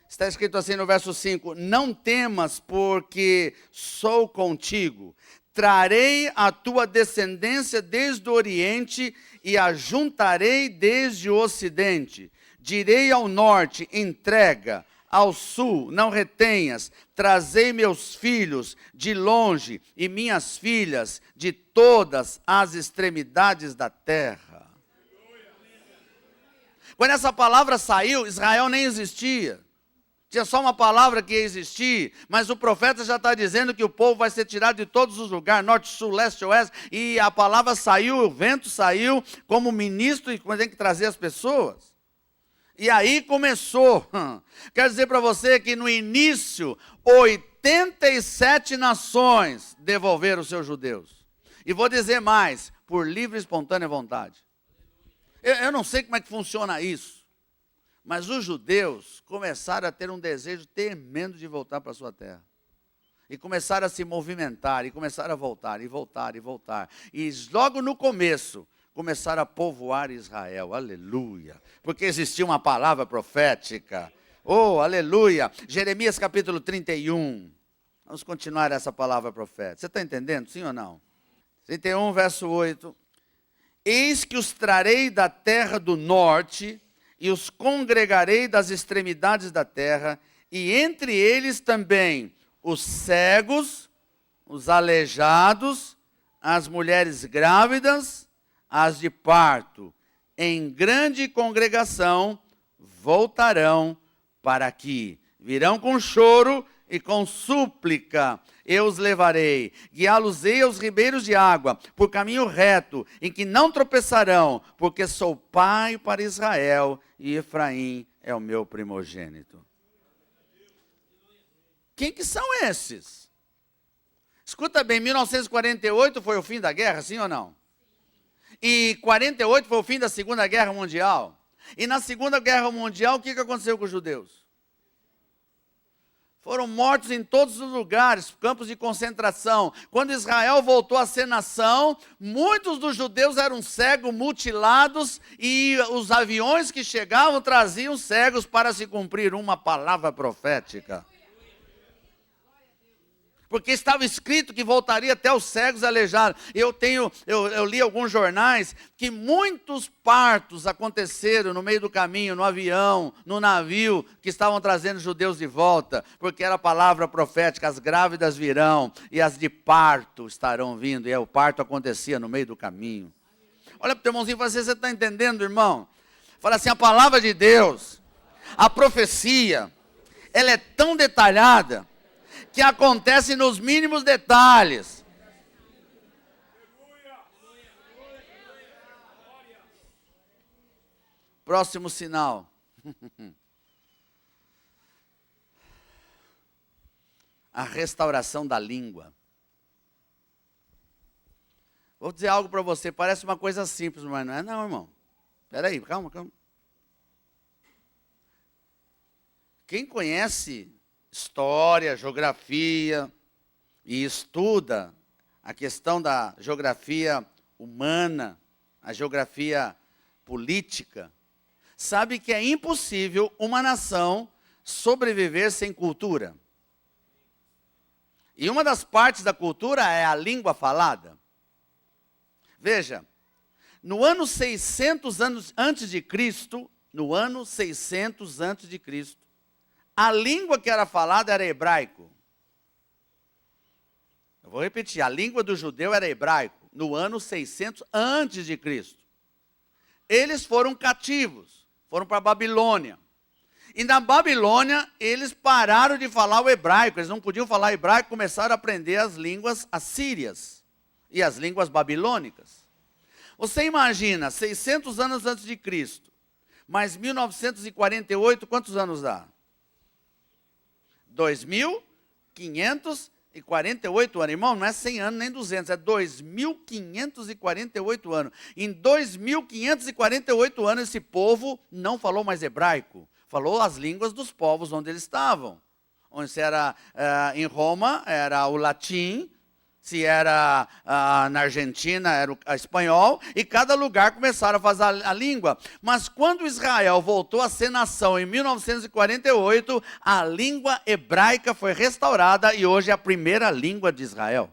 Está escrito assim no verso 5: Não temas, porque sou contigo. Trarei a tua descendência desde o Oriente e a juntarei desde o Ocidente. Direi ao norte, entrega, ao sul, não retenhas. Trazei meus filhos de longe e minhas filhas de todas as extremidades da terra. Quando essa palavra saiu, Israel nem existia. Tinha só uma palavra que ia existir, mas o profeta já está dizendo que o povo vai ser tirado de todos os lugares, norte, sul, leste, oeste, e a palavra saiu, o vento saiu, como ministro, e tem que trazer as pessoas. E aí começou. Quero dizer para você que no início, 87 nações devolveram os seus judeus. E vou dizer mais, por livre e espontânea vontade. Eu não sei como é que funciona isso. Mas os judeus começaram a ter um desejo tremendo de voltar para a sua terra. E começaram a se movimentar, e começaram a voltar, e voltar, e voltar. E logo no começo, começaram a povoar Israel. Aleluia. Porque existia uma palavra profética. Oh, aleluia. Jeremias capítulo 31. Vamos continuar essa palavra profética. Você está entendendo, sim ou não? 31, verso 8. Eis que os trarei da terra do norte, e os congregarei das extremidades da terra, e entre eles também os cegos, os aleijados, as mulheres grávidas, as de parto, em grande congregação, voltarão para aqui. Virão com choro e com súplica, eu os levarei, guiá-los-ei aos ribeiros de água, por caminho reto, em que não tropeçarão, porque sou pai para Israel, e Efraim é o meu primogênito. Quem que são esses? Escuta bem, 1948 foi o fim da guerra, sim ou não? E 48 foi o fim da Segunda Guerra Mundial. E na Segunda Guerra Mundial, o que aconteceu com os judeus? Foram mortos em todos os lugares, campos de concentração. Quando Israel voltou a ser nação, muitos dos judeus eram cegos, mutilados, e os aviões que chegavam traziam cegos para se cumprir uma palavra profética. Porque estava escrito que voltaria até os cegos aleijados. Eu li alguns jornais que muitos partos aconteceram no meio do caminho, no avião, no navio, que estavam trazendo judeus de volta, porque era a palavra profética: as grávidas virão e as de parto estarão vindo. E o parto acontecia no meio do caminho. Olha para o teu irmãozinho e fala assim: você está entendendo, irmão? Fala assim: a palavra de Deus, a profecia, ela é tão detalhada, que acontece nos mínimos detalhes. Próximo sinal. A restauração da língua. Vou dizer algo para você, parece uma coisa simples, mas não é não, irmão. Espera aí, calma. Quem conhece história, geografia e estuda a questão da geografia humana, a geografia política, sabe que é impossível uma nação sobreviver sem cultura. E uma das partes da cultura é a língua falada. Veja, no ano 600 anos antes de Cristo, no ano 600 antes de Cristo, a língua que era falada era hebraico. Eu vou repetir, a língua do judeu era hebraico, no ano 600 antes de Cristo. Eles foram cativos, foram para a Babilônia. E na Babilônia, eles pararam de falar o hebraico, eles não podiam falar hebraico, começaram a aprender as línguas assírias e as línguas babilônicas. Você imagina, 600 anos antes de Cristo, mais 1948, quantos anos dá? 2.548 anos. Irmão, não é 100 anos nem 200, é 2.548 anos. Em 2.548 anos, esse povo não falou mais hebraico. Falou as línguas dos povos onde eles estavam. Onde era em Roma, era o latim. Se era na Argentina, era o espanhol. E cada lugar começaram a fazer a língua. Mas quando Israel voltou a ser nação em 1948, a língua hebraica foi restaurada e hoje é a primeira língua de Israel.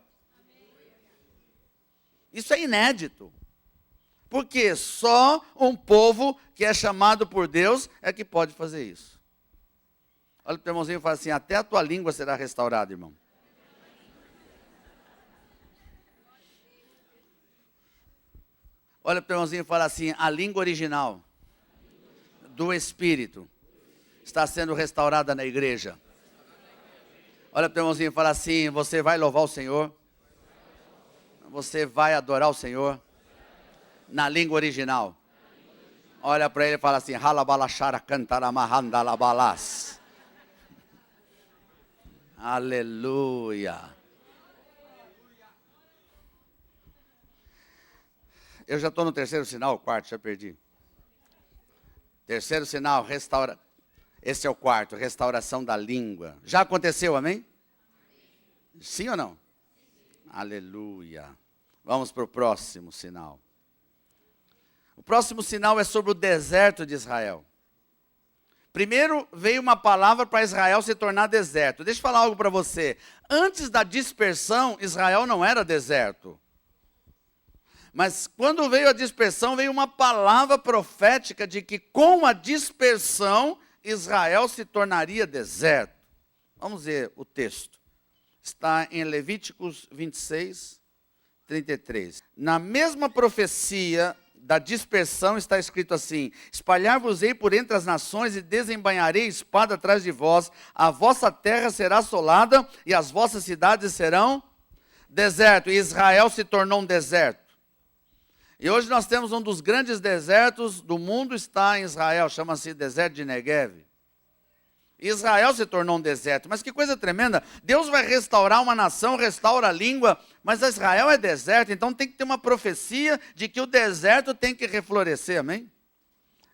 Isso é inédito. Porque só um povo que é chamado por Deus é que pode fazer isso. Olha para o irmãozinho e fala assim, até a tua língua será restaurada, irmão. Olha para o irmãozinho e fala assim, a língua original do Espírito está sendo restaurada na igreja. Olha para o irmãozinho e fala assim, você vai louvar o Senhor? Você vai adorar o Senhor? Na língua original. Olha para ele e fala assim, halabalachara cantaramahandalabalas. Aleluia. Eu já estou no terceiro sinal, o quarto, já perdi. Terceiro sinal, restaura. Esse é o quarto, restauração da língua. Já aconteceu, amém? Sim ou não? Aleluia. Vamos para o próximo sinal. O próximo sinal é sobre o deserto de Israel. Primeiro veio uma palavra para Israel se tornar deserto. Deixa eu falar algo para você. Antes da dispersão, Israel não era deserto. Mas quando veio a dispersão, veio uma palavra profética de que com a dispersão, Israel se tornaria deserto. Vamos ver o texto. Está em Levíticos 26, 33. Na mesma profecia da dispersão está escrito assim, espalhar-vos-ei por entre as nações e desembainharei espada atrás de vós, a vossa terra será assolada e as vossas cidades serão deserto. E Israel se tornou um deserto. E hoje nós temos um dos grandes desertos do mundo, está em Israel, chama-se deserto de Negev. Israel se tornou um deserto, mas que coisa tremenda, Deus vai restaurar uma nação, restaura a língua, mas Israel é deserto, então tem que ter uma profecia de que o deserto tem que reflorescer, amém?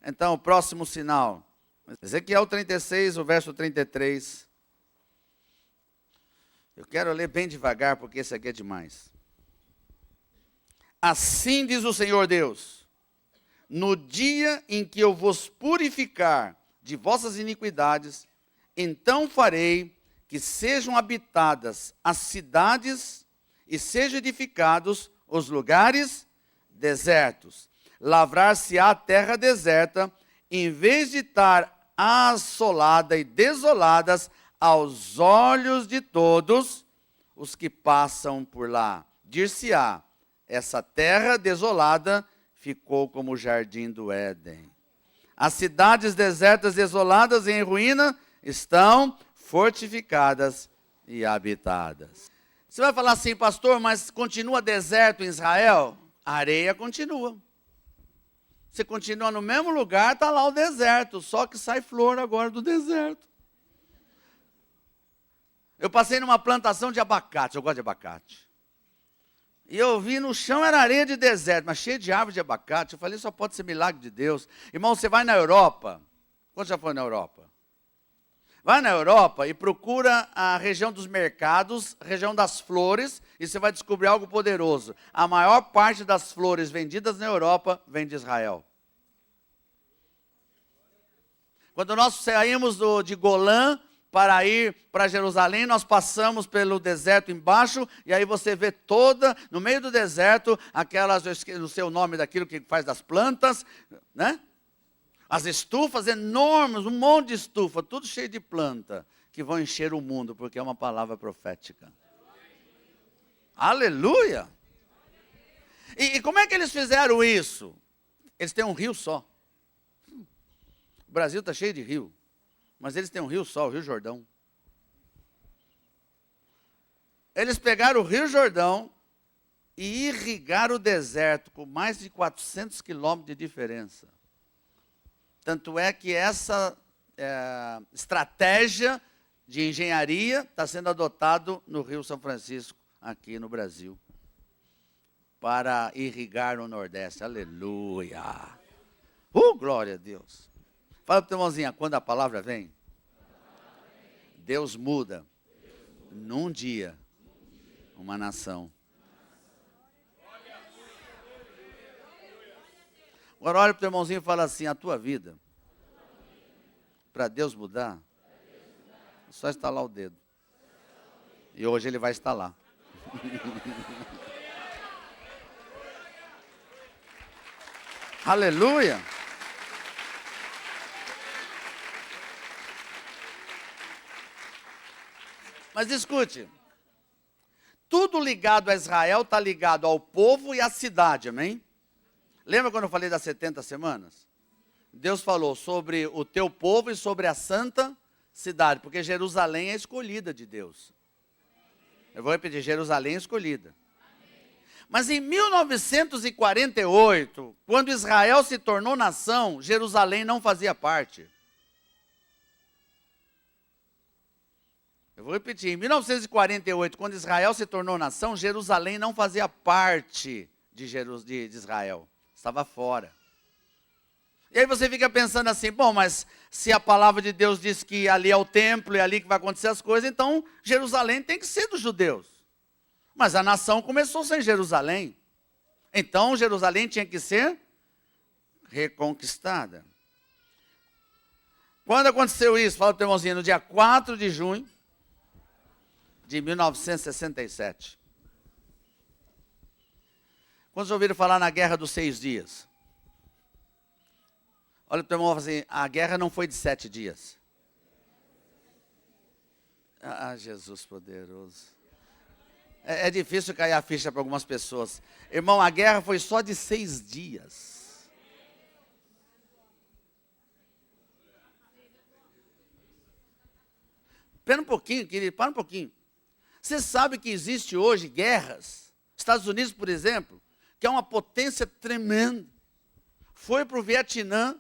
Então, o próximo sinal, Ezequiel 36, o verso 33. Eu quero ler bem devagar, porque esse aqui é demais. Assim diz o Senhor Deus, no dia em que eu vos purificar de vossas iniquidades, então farei que sejam habitadas as cidades e sejam edificados os lugares desertos. Lavrar-se-á a terra deserta, em vez de estar assolada e desoladas aos olhos de todos os que passam por lá. Dir-se-á, essa terra desolada ficou como o jardim do Éden. As cidades desertas, desoladas e em ruína, estão fortificadas e habitadas. Você vai falar assim, pastor, mas continua deserto em Israel? A areia continua. Você continua no mesmo lugar, está lá o deserto, só que sai flor agora do deserto. Eu passei numa plantação de abacate, eu gosto de abacate. E eu vi no chão, era areia de deserto, mas cheia de árvore de abacate. Eu falei, só pode ser milagre de Deus. Irmão, você vai na Europa. Quando já foi na Europa? Vai na Europa e procura a região dos mercados, região das flores, e você vai descobrir algo poderoso. A maior parte das flores vendidas na Europa vem de Israel. Quando nós saímos de Golã para ir para Jerusalém, nós passamos pelo deserto embaixo, e aí você vê no meio do deserto, aquelas, eu não sei o nome daquilo que faz das plantas, né? As estufas enormes, um monte de estufa, tudo cheio de planta, que vão encher o mundo, porque é uma palavra profética. Aleluia! E como é que eles fizeram isso? Eles têm um rio só. O Brasil está cheio de rio, mas eles têm um rio só, o Rio Jordão. Eles pegaram o Rio Jordão e irrigaram o deserto com mais de 400 quilômetros de diferença. Tanto é que essa estratégia de engenharia está sendo adotado no Rio São Francisco, aqui no Brasil, para irrigar o Nordeste. Aleluia! Glória a Deus! Fala para o teu irmãozinho, quando a palavra vem, Deus muda, num dia, uma nação. Agora olha para o teu irmãozinho e fala assim, a tua vida, para Deus mudar, é só estalar o dedo. E hoje ele vai estalar. Aleluia! Mas escute, tudo ligado a Israel está ligado ao povo e à cidade, amém? Lembra quando eu falei das 70 semanas? Deus falou sobre o teu povo e sobre a santa cidade, porque Jerusalém é escolhida de Deus. Eu vou repetir, Jerusalém é escolhida. Mas em 1948, quando Israel se tornou nação, Jerusalém não fazia parte. Eu vou repetir, em 1948, quando Israel se tornou nação, Jerusalém não fazia parte de Israel. Estava fora. E aí você fica pensando assim, bom, mas se a palavra de Deus diz que ali é o templo e é ali que vai acontecer as coisas, então Jerusalém tem que ser dos judeus. Mas a nação começou sem Jerusalém. Então Jerusalém tinha que ser reconquistada. Quando aconteceu isso? Fala para o teu irmãozinho, no dia 4 de junho de 1967. Quantos ouviram falar na Guerra dos 6 Dias? Olha para o teu irmão e fala assim, a guerra não foi de 7 dias. Ah, Jesus poderoso. É difícil cair a ficha para algumas pessoas. Irmão, a guerra foi só de 6 dias. Espera um pouquinho, querido, para um pouquinho. Você sabe que existe hoje guerras? Estados Unidos, por exemplo, que é uma potência tremenda, foi para o Vietnã,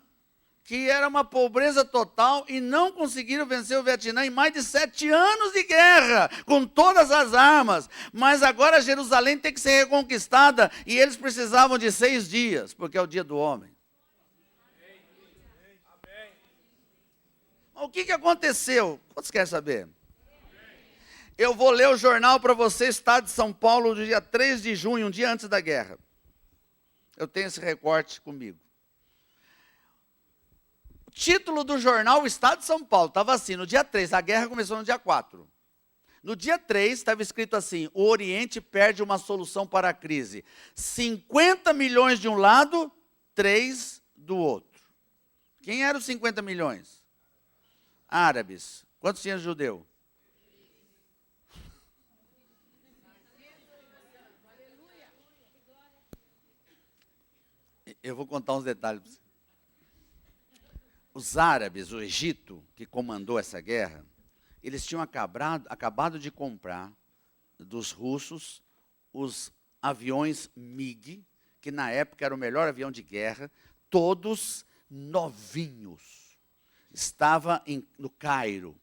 que era uma pobreza total, e não conseguiram vencer o Vietnã em mais de 7 anos de guerra, com todas as armas. Mas agora Jerusalém tem que ser reconquistada, e eles precisavam de 6 dias, porque é o dia do homem. Mas o que aconteceu? Quantos querem saber? Eu vou ler o jornal para você, Estado de São Paulo, do dia 3 de junho, um dia antes da guerra. Eu tenho esse recorte comigo. O título do jornal, o Estado de São Paulo, estava assim, no dia 3, a guerra começou no dia 4. No dia 3, estava escrito assim, o Oriente perde uma solução para a crise. 50 milhões de um lado, 3 do outro. Quem eram os 50 milhões? Árabes. Quantos tinha judeu? Eu vou contar uns detalhes para você. Os árabes, o Egito, que comandou essa guerra, eles tinham acabado de comprar dos russos os aviões MiG, que na época era o melhor avião de guerra, todos novinhos. Estava no Cairo.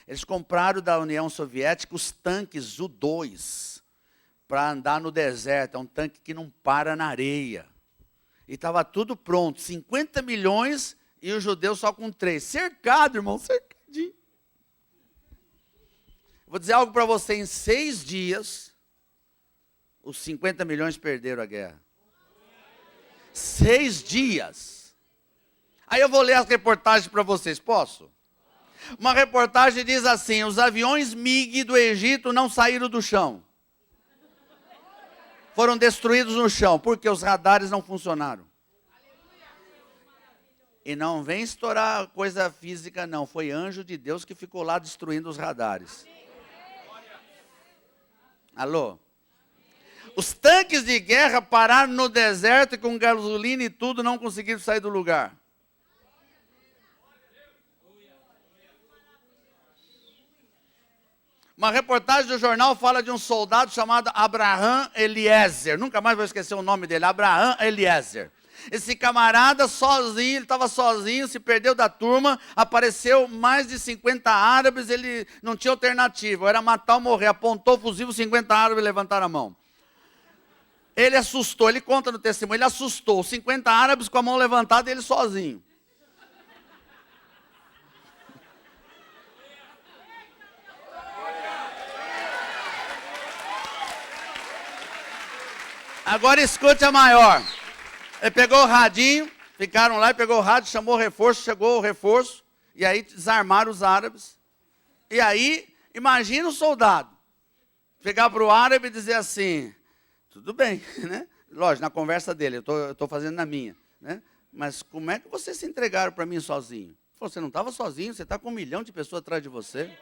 Eles compraram da União Soviética os tanques U-2 para andar no deserto. É um tanque que não para na areia. E estava tudo pronto, 50 milhões e os judeus só com 3. Cercado, irmão, cercadinho. Vou dizer algo para você, em 6 dias, os 50 milhões perderam a guerra. 6 dias. Aí eu vou ler as reportagens para vocês, posso? Uma reportagem diz assim, os aviões MiG do Egito não saíram do chão. Foram destruídos no chão, porque os radares não funcionaram. E não vem estourar coisa física não, foi anjo de Deus que ficou lá destruindo os radares. Alô? Os tanques de guerra pararam no deserto e com gasolina e tudo não conseguiram sair do lugar. Uma reportagem do jornal fala de um soldado chamado Abraham Eliezer. Nunca mais vou esquecer o nome dele, Abraham Eliezer. Esse camarada sozinho, ele estava sozinho, se perdeu da turma, apareceu mais de 50 árabes, ele não tinha alternativa, era matar ou morrer, apontou o fuzil, os 50 árabes levantaram a mão. Ele assustou, ele conta no testemunho, ele assustou, 50 árabes com a mão levantada e ele sozinho. Agora escute a maior. Ele pegou o radinho, ficaram lá e pegou o rádio, chamou o reforço, chegou o reforço, e aí desarmaram os árabes. E aí, imagina o soldado, chegar para o árabe e dizer assim, tudo bem, né? Lógico, na conversa dele, eu estou fazendo na minha, né? Mas como é que vocês se entregaram para mim sozinho? Você não estava sozinho, você está com 1 milhão de pessoas atrás de você.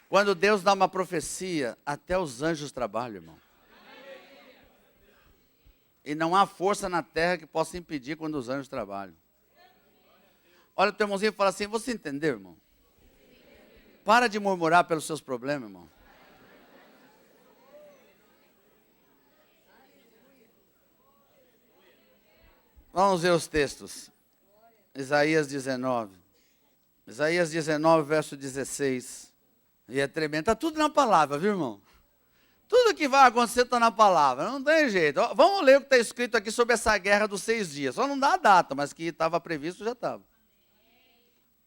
Quando Deus dá uma profecia, até os anjos trabalham, irmão. E não há força na terra que possa impedir quando os anjos trabalham. Olha o teu irmãozinho e fala assim, você entendeu, irmão? Para de murmurar pelos seus problemas, irmão. Vamos ver os textos. Isaías 19. Isaías 19, verso 16. E é tremendo. Está tudo na palavra, viu, irmão? Tudo que vai acontecer está na palavra. Não tem jeito. Vamos ler o que está escrito aqui sobre essa guerra dos 6 dias. Só não dá a data, mas que estava previsto, já estava.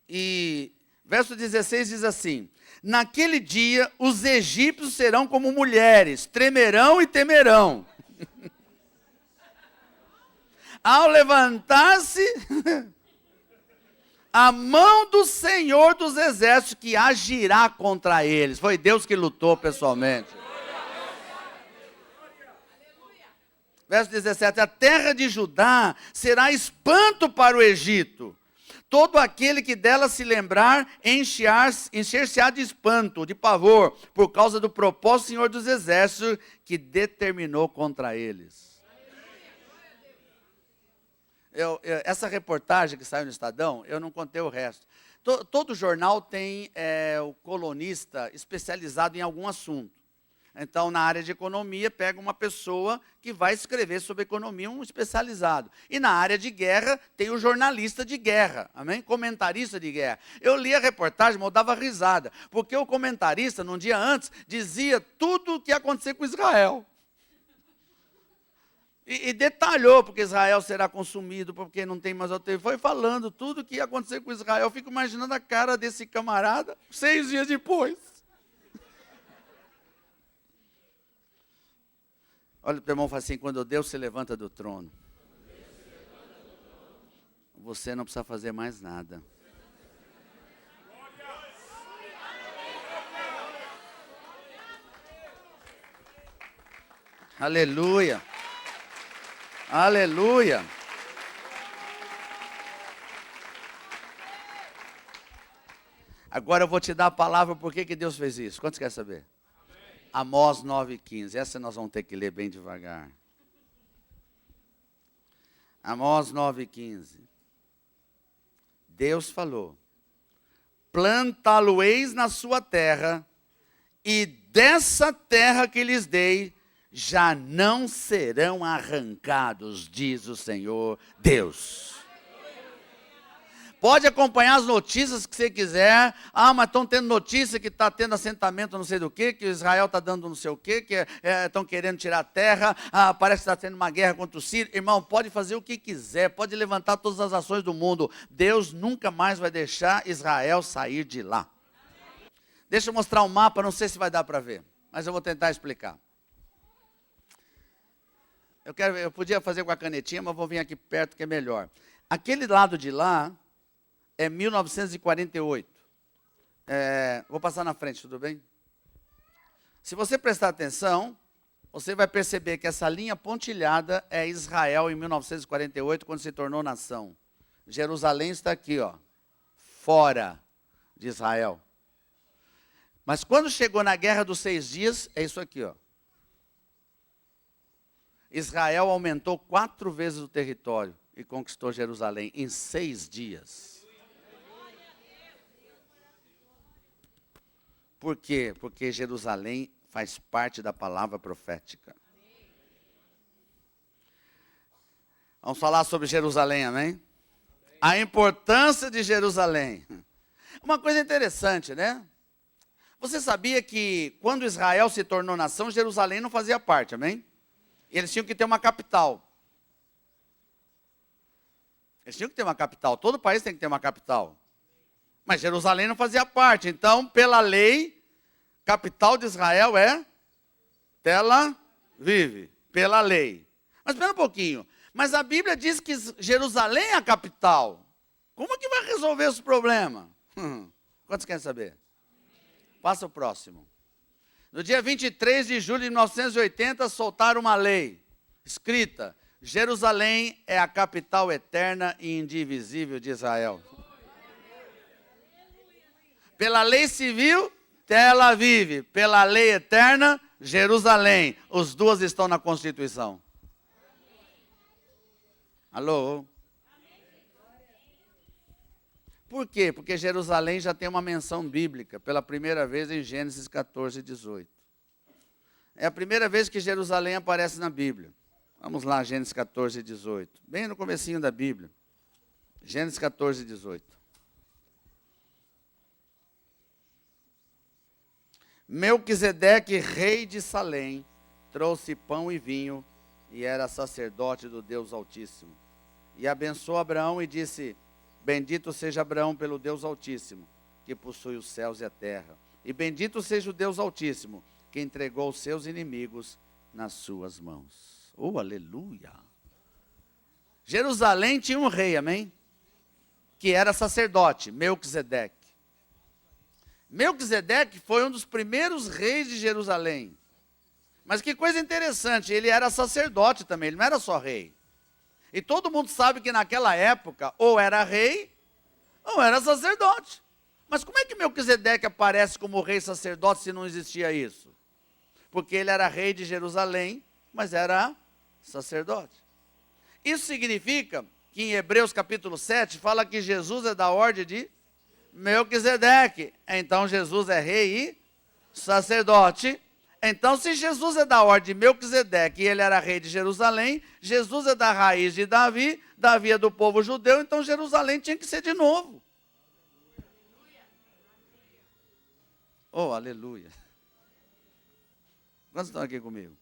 E verso 16 diz assim, naquele dia os egípcios serão como mulheres, tremerão e temerão. Ao levantar-se a mão do Senhor dos exércitos que agirá contra eles. Foi Deus que lutou pessoalmente. Verso 17, a terra de Judá será espanto para o Egito. Todo aquele que dela se lembrar, encher-se-á de espanto, de pavor, por causa do propósito do Senhor dos exércitos que determinou contra eles. Essa reportagem que saiu no Estadão, eu não contei o resto. Todo jornal tem o colunista especializado em algum assunto. Então, na área de economia, pega uma pessoa que vai escrever sobre economia, um especializado. E na área de guerra, tem o jornalista de guerra, amém? Comentarista de guerra. Eu li a reportagem, mas eu dava risada, porque o comentarista, num dia antes, dizia tudo o que ia acontecer com Israel. E detalhou, porque Israel será consumido, porque não tem mais alternativa. Foi falando tudo o que ia acontecer com Israel. Eu fico imaginando a cara desse camarada 6 dias depois. Olha, o teu irmão fala assim, quando Deus se levanta do trono, você não precisa fazer mais nada. Aleluia. Aleluia. Agora eu vou te dar a palavra por que Deus fez isso. Quantos querem saber? Amós 9,15. Essa nós vamos ter que ler bem devagar. Amós 9,15. Deus falou, plantá-lo-eis na sua terra, e dessa terra que lhes dei, já não serão arrancados, diz o Senhor Deus. Pode acompanhar as notícias que você quiser. Ah, mas estão tendo notícia que está tendo assentamento não sei do que Israel está dando não sei o quê, que estão querendo tirar a terra. Ah, parece que está tendo uma guerra contra o Sírio. Irmão, pode fazer o que quiser, pode levantar todas as ações do mundo. Deus nunca mais vai deixar Israel sair de lá. Deixa eu mostrar um mapa, não sei se vai dar para ver, mas eu vou tentar explicar. Eu podia fazer com a canetinha, mas vou vir aqui perto que é melhor. Aquele lado de lá é 1948. Vou passar na frente, tudo bem? Se você prestar atenção, você vai perceber que essa linha pontilhada é Israel em 1948, quando se tornou nação. Jerusalém está aqui, ó, fora de Israel. Mas quando chegou na Guerra dos 6 Dias, é isso aqui, ó. Israel aumentou 4 vezes o território e conquistou Jerusalém em 6 dias. Por quê? Porque Jerusalém faz parte da palavra profética. Vamos falar sobre Jerusalém, amém? A importância de Jerusalém. Uma coisa interessante, né? Você sabia que quando Israel se tornou nação, Jerusalém não fazia parte, amém? Eles tinham que ter uma capital. Eles tinham que ter uma capital. Todo país tem que ter uma capital. Mas Jerusalém não fazia parte. Então, pela lei, capital de Israel é Tel Aviv. Pela lei. Mas espera um pouquinho. Mas a Bíblia diz que Jerusalém é a capital. Como que vai resolver esse problema? Quantos querem saber? Passa o próximo. No dia 23 de julho de 1980, soltaram uma lei escrita: Jerusalém é a capital eterna e indivisível de Israel. Pela lei civil, Tel Aviv. Pela lei eterna, Jerusalém. Os duas estão na Constituição. Alô? Por quê? Porque Jerusalém já tem uma menção bíblica, pela primeira vez em Gênesis 14, 18. É a primeira vez que Jerusalém aparece na Bíblia. Vamos lá, Gênesis 14, 18. Bem no comecinho da Bíblia. Gênesis 14, 18. Melquisedeque, rei de Salém, trouxe pão e vinho, e era sacerdote do Deus Altíssimo. E abençoou Abraão e disse: bendito seja Abraão pelo Deus Altíssimo, que possui os céus e a terra. E bendito seja o Deus Altíssimo, que entregou os seus inimigos nas suas mãos. Oh, aleluia! Jerusalém tinha um rei, amém? Que era sacerdote, Melquisedeque. Melquisedeque foi um dos primeiros reis de Jerusalém. Mas que coisa interessante, ele era sacerdote também, ele não era só rei. E todo mundo sabe que naquela época, ou era rei, ou era sacerdote. Mas como é que Melquisedeque aparece como rei sacerdote se não existia isso? Porque ele era rei de Jerusalém, mas era sacerdote. Isso significa que em Hebreus capítulo 7, fala que Jesus é da ordem de Melquisedeque. Então Jesus é rei e sacerdote. Então, se Jesus é da ordem de Melquisedeque e ele era rei de Jerusalém, Jesus é da raiz de Davi, Davi é do povo judeu, então Jerusalém tinha que ser de novo. Oh, aleluia. Quantos estão aqui comigo?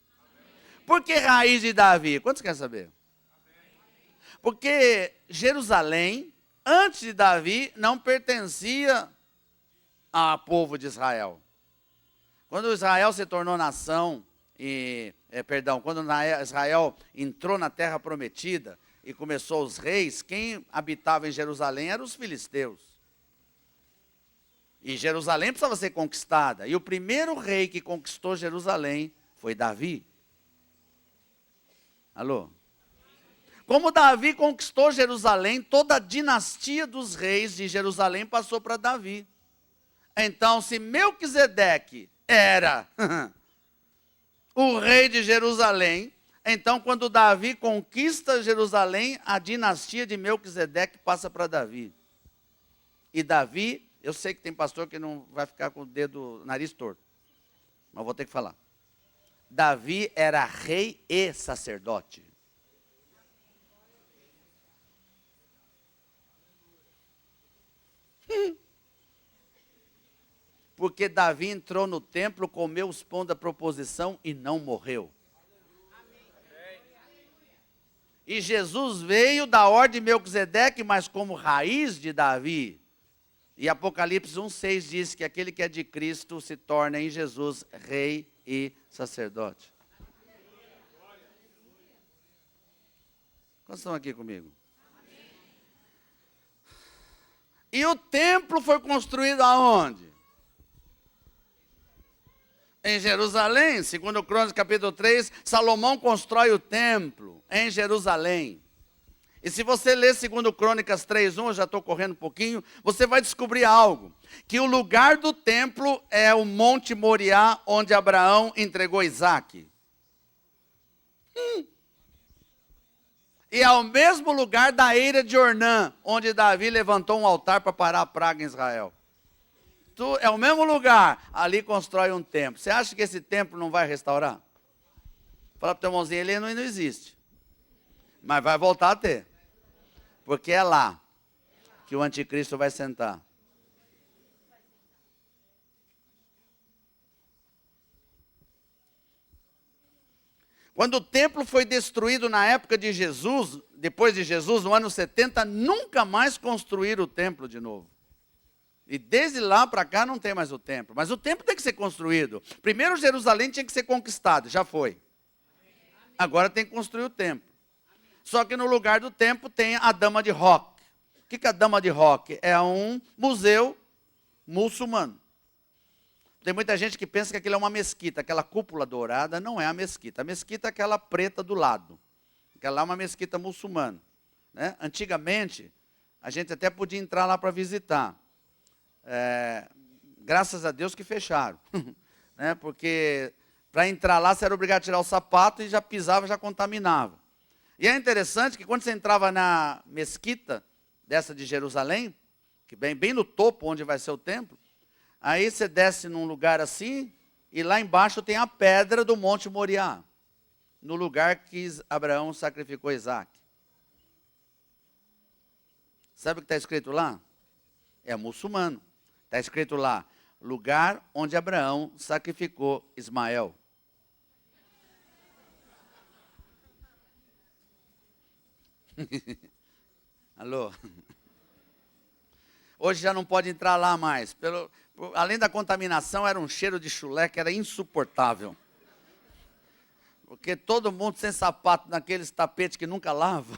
Por que raiz de Davi? Quantos querem saber? Porque Jerusalém, antes de Davi, não pertencia ao povo de Israel. Quando Israel se tornou nação, quando Israel entrou na terra prometida e começou os reis, quem habitava em Jerusalém eram os filisteus. E Jerusalém precisava ser conquistada. E o primeiro rei que conquistou Jerusalém foi Davi. Alô? Como Davi conquistou Jerusalém, toda a dinastia dos reis de Jerusalém passou para Davi. Então, se Melquisedeque era o rei de Jerusalém, então quando Davi conquista Jerusalém, a dinastia de Melquisedeque passa para Davi. E Davi, eu sei que tem pastor que não vai ficar com o dedo, nariz torto, mas vou ter que falar. Davi era rei e sacerdote. Porque Davi entrou no templo, comeu os pães da proposição e não morreu. E Jesus veio da ordem de Melquisedeque, mas como raiz de Davi. E Apocalipse 1,6 diz que aquele que é de Cristo se torna em Jesus rei e sacerdote. Quantos estão aqui comigo? E o templo foi construído aonde? Em Jerusalém, segundo Crônicas capítulo 3, Salomão constrói o templo em Jerusalém. E se você ler segundo Crônicas 3:1, eu já estou correndo um pouquinho, você vai descobrir algo. Que o lugar do templo é o Monte Moriá, onde Abraão entregou Isaac. E é o mesmo lugar da eira de Ornã, onde Davi levantou um altar para parar a praga em Israel. É o mesmo lugar, ali constrói um templo. Você acha que esse templo não vai restaurar? Fala para o teu irmãozinho, ele não existe. Mas vai voltar a ter. Porque é lá que o anticristo vai sentar. Quando o templo foi destruído na época de Jesus, depois de Jesus, no ano 70, nunca mais construíram o templo de novo. E desde lá para cá não tem mais o templo. Mas o templo tem que ser construído. Primeiro Jerusalém tinha que ser conquistado, já foi. Agora tem que construir o templo. Só que no lugar do templo tem a Dama de Roque. O que é a Dama de Roque? É um museu muçulmano. Tem muita gente que pensa que aquilo é uma mesquita. Aquela cúpula dourada não é a mesquita. A mesquita é aquela preta do lado. Aquela é uma mesquita muçulmana. Né? Antigamente, a gente até podia entrar lá para visitar. Graças a Deus que fecharam. Né? Porque para entrar lá você era obrigado a tirar o sapato e já pisava, já contaminava. E é interessante que quando você entrava na mesquita dessa de Jerusalém, que bem no topo onde vai ser o templo, aí você desce num lugar assim, e lá embaixo tem a pedra do Monte Moriá, no lugar que Abraão sacrificou Isaac. Sabe o que está escrito lá? É muçulmano. Está escrito lá, lugar onde Abraão sacrificou Ismael. Alô? Hoje já não pode entrar lá mais. Além da contaminação, era um cheiro de chulé que era insuportável. Porque todo mundo sem sapato naqueles tapetes que nunca lava.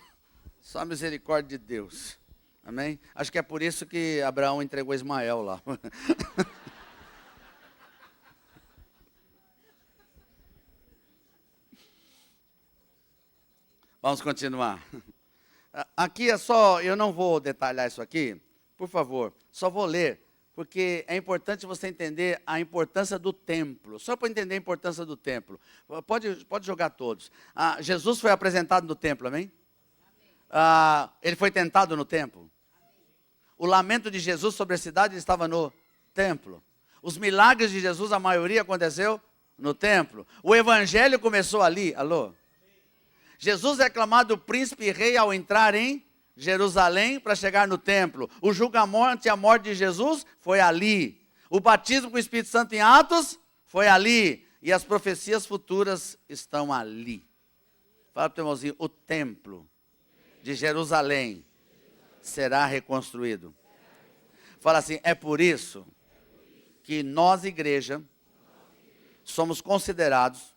Só a misericórdia de Deus. Amém? Acho que é por isso que Abraão entregou Ismael lá. Vamos continuar. Aqui é só, eu não vou detalhar isso aqui, por favor, só vou ler, porque é importante você entender a importância do templo. Só para entender a importância do templo. Pode jogar todos. Jesus foi apresentado no templo, amém? Ele foi tentado no templo. O lamento de Jesus sobre a cidade estava no templo. Os milagres de Jesus, a maioria aconteceu no templo. O evangelho começou ali, alô? Jesus é aclamado príncipe e rei ao entrar em Jerusalém para chegar no templo. O julgamento e a morte de Jesus foi ali. O batismo com o Espírito Santo em Atos foi ali. E as profecias futuras estão ali. Fala para o teu irmãozinho, o templo de Jerusalém será reconstruído. Fala assim, é por isso que nós, igreja, somos considerados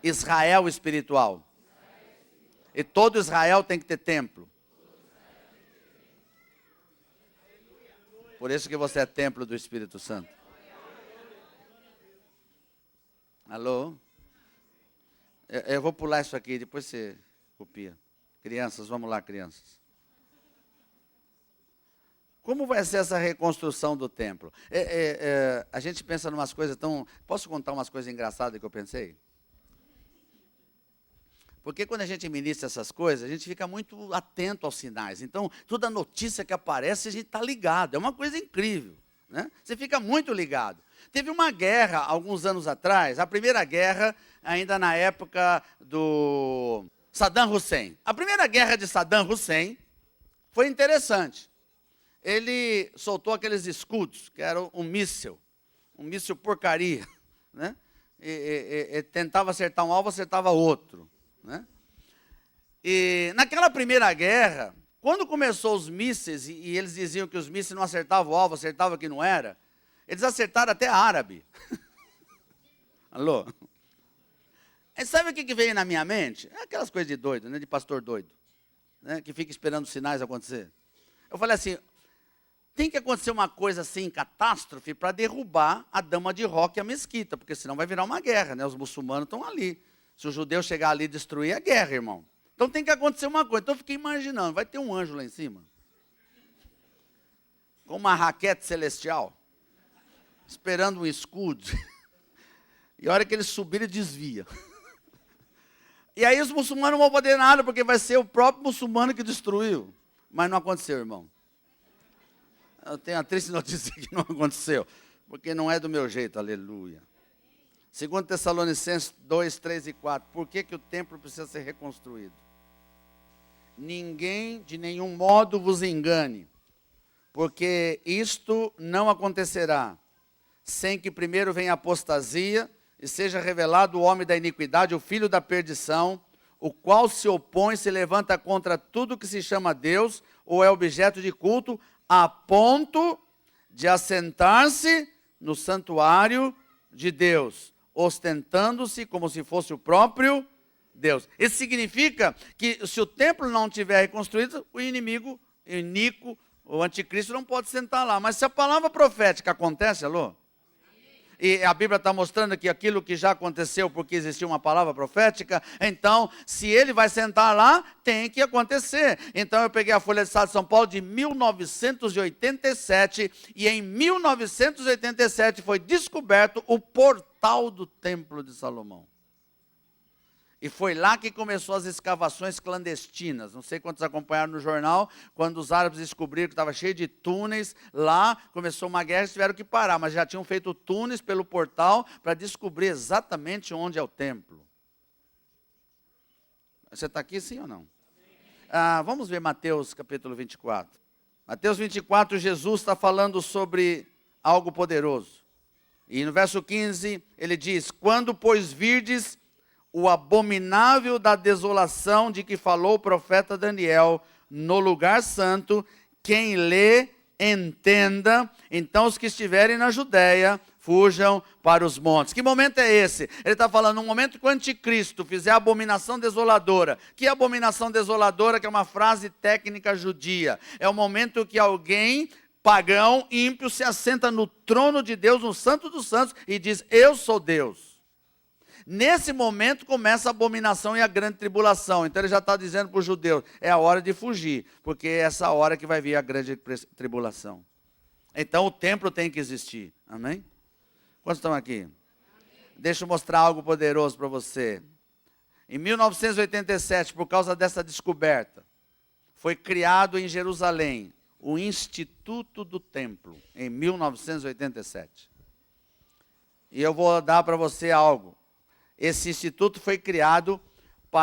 Israel espiritual. E todo Israel tem que ter templo. Por isso que você é templo do Espírito Santo. Alô? Eu vou pular isso aqui, depois você copia. Crianças, vamos lá, crianças. Como vai ser essa reconstrução do templo? A gente pensa em umas coisas tão... Posso contar umas coisas engraçadas que eu pensei? Porque quando a gente ministra essas coisas, a gente fica muito atento aos sinais. Então, toda notícia que aparece, a gente está ligado. É uma coisa incrível. Né? Você fica muito ligado. Teve uma guerra, alguns anos atrás, a primeira guerra, ainda na época do Saddam Hussein. A primeira guerra de Saddam Hussein foi interessante. Ele soltou aqueles escudos, que era um míssil. um míssil porcaria, né? E tentava acertar um alvo, acertava outro, né? E naquela primeira guerra, quando começou os mísseis, e eles diziam que os mísseis não acertavam o alvo, acertavam que não era, eles acertaram até árabe. Alô? E sabe o que veio na minha mente? É aquelas coisas de doido, né? De pastor doido, né? Que fica esperando os sinais acontecer. Eu falei assim, tem que acontecer uma coisa assim, catástrofe, para derrubar a dama de roca e a mesquita, porque senão vai virar uma guerra, né? Os muçulmanos estão ali. Se o judeu chegar ali e destruir, é guerra, irmão. Então tem que acontecer uma coisa. Então eu fiquei imaginando, vai ter um anjo lá em cima, com uma raquete celestial, esperando um escudo. E a hora que ele subir, ele desvia. E aí os muçulmanos não vão poder nada, porque vai ser o próprio muçulmano que destruiu. Mas não aconteceu, irmão. Eu tenho a triste notícia que não aconteceu, porque não é do meu jeito, aleluia. 2 Tessalonicenses 2, 3 e 4. Por que o templo precisa ser reconstruído? Ninguém de nenhum modo vos engane, porque isto não acontecerá, sem que primeiro venha a apostasia, e seja revelado o homem da iniquidade, o filho da perdição, o qual se opõe, se levanta contra tudo que se chama Deus, ou é objeto de culto, a ponto de assentar-se no santuário de Deus, ostentando-se como se fosse o próprio Deus. Isso significa que se o templo não tiver reconstruído, o inimigo, o iníquo, o anticristo não pode sentar lá. Mas se a palavra profética acontece, alô? E a Bíblia está mostrando que aquilo que já aconteceu porque existiu uma palavra profética, então, se ele vai sentar lá, tem que acontecer. Então eu peguei a Folha de Estado de São Paulo de 1987, e em 1987 foi descoberto o portal do Templo de Salomão. E foi lá que começou as escavações clandestinas. Não sei quantos acompanharam no jornal, quando os árabes descobriram que estava cheio de túneis, lá começou uma guerra e tiveram que parar, mas já tinham feito túneis pelo portal para descobrir exatamente onde é o templo. Você está aqui, sim ou não? Vamos ver Mateus capítulo 24. Mateus 24, Jesus está falando sobre algo poderoso. E no verso 15, ele diz, quando, pois, virdes o abominável da desolação de que falou o profeta Daniel no lugar santo, quem lê, entenda. Então os que estiverem na Judéia, fujam para os montes. Que momento é esse? Ele está falando, um momento que o anticristo fizer a abominação desoladora. Que abominação desoladora, que é uma frase técnica judia. É o momento que alguém pagão, ímpio, se assenta no trono de Deus, no santo dos santos, e diz, eu sou Deus. Nesse momento começa a abominação e a grande tribulação. Então ele já está dizendo para os judeus, é a hora de fugir, porque é essa hora que vai vir a grande tribulação. Então o templo tem que existir, amém? Quantos estão aqui? Deixa eu mostrar algo poderoso para você. Em 1987, por causa dessa descoberta, foi criado em Jerusalém o Instituto do Templo, em 1987. E eu vou dar para você algo. Esse instituto foi criado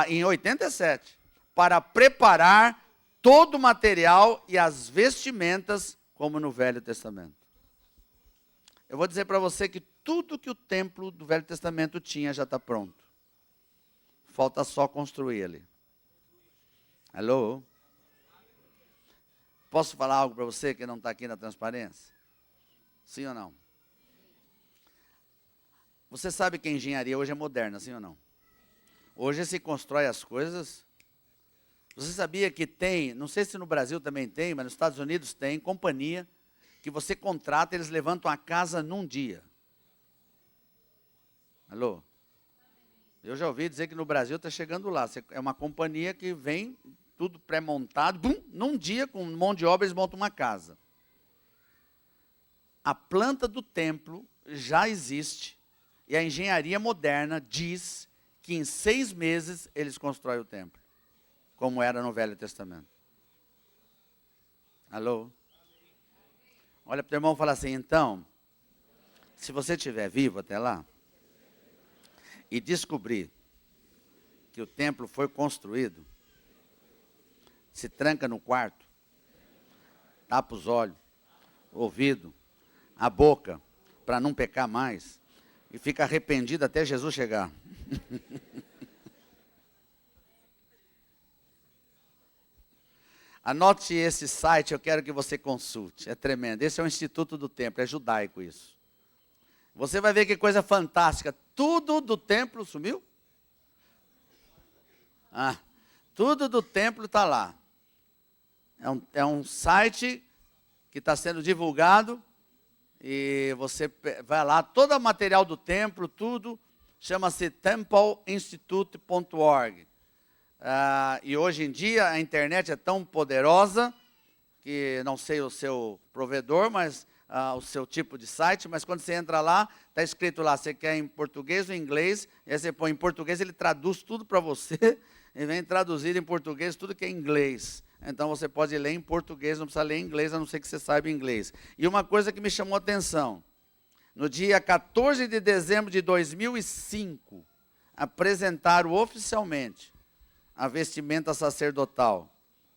em 87, para preparar todo o material e as vestimentas, como no Velho Testamento. Eu vou dizer para você que tudo que o templo do Velho Testamento tinha já está pronto. Falta só construir ele. Alô? Posso falar algo para você que não está aqui na transparência? Sim ou não? Você sabe que a engenharia hoje é moderna, sim ou não? Hoje se constrói as coisas. Você sabia que tem, não sei se no Brasil também tem, mas nos Estados Unidos tem, companhia, que você contrata, eles levantam a casa num dia. Alô? Eu já ouvi dizer que no Brasil está chegando lá. É uma companhia que vem, tudo pré-montado, num dia, com um monte de obra, eles montam uma casa. A planta do templo já existe. E a engenharia moderna diz que em 6 meses eles constroem o templo, como era no Velho Testamento. Alô? Olha para o teu irmão e fala assim, então, se você estiver vivo até lá, e descobrir que o templo foi construído, se tranca no quarto, tapa os olhos, o ouvido, a boca, para não pecar mais. E fica arrependido até Jesus chegar. Anote esse site, eu quero que você consulte. É tremendo. Esse é o Instituto do Templo, é judaico isso. Você vai ver que coisa fantástica. Tudo do templo sumiu? Tudo do templo está lá. É um site que está sendo divulgado. E você vai lá, todo o material do templo, tudo, chama-se templeinstitute.org. E hoje em dia a internet é tão poderosa, que não sei o seu provedor, mas o seu tipo de site, mas quando você entra lá, está escrito lá, você quer em português ou em inglês, e aí você põe em português, ele traduz tudo para você, e vem traduzir em português tudo que é inglês. Então você pode ler em português, não precisa ler em inglês, a não ser que você saiba inglês. E uma coisa que me chamou a atenção, no dia 14 de dezembro de 2005, apresentaram oficialmente a vestimenta sacerdotal,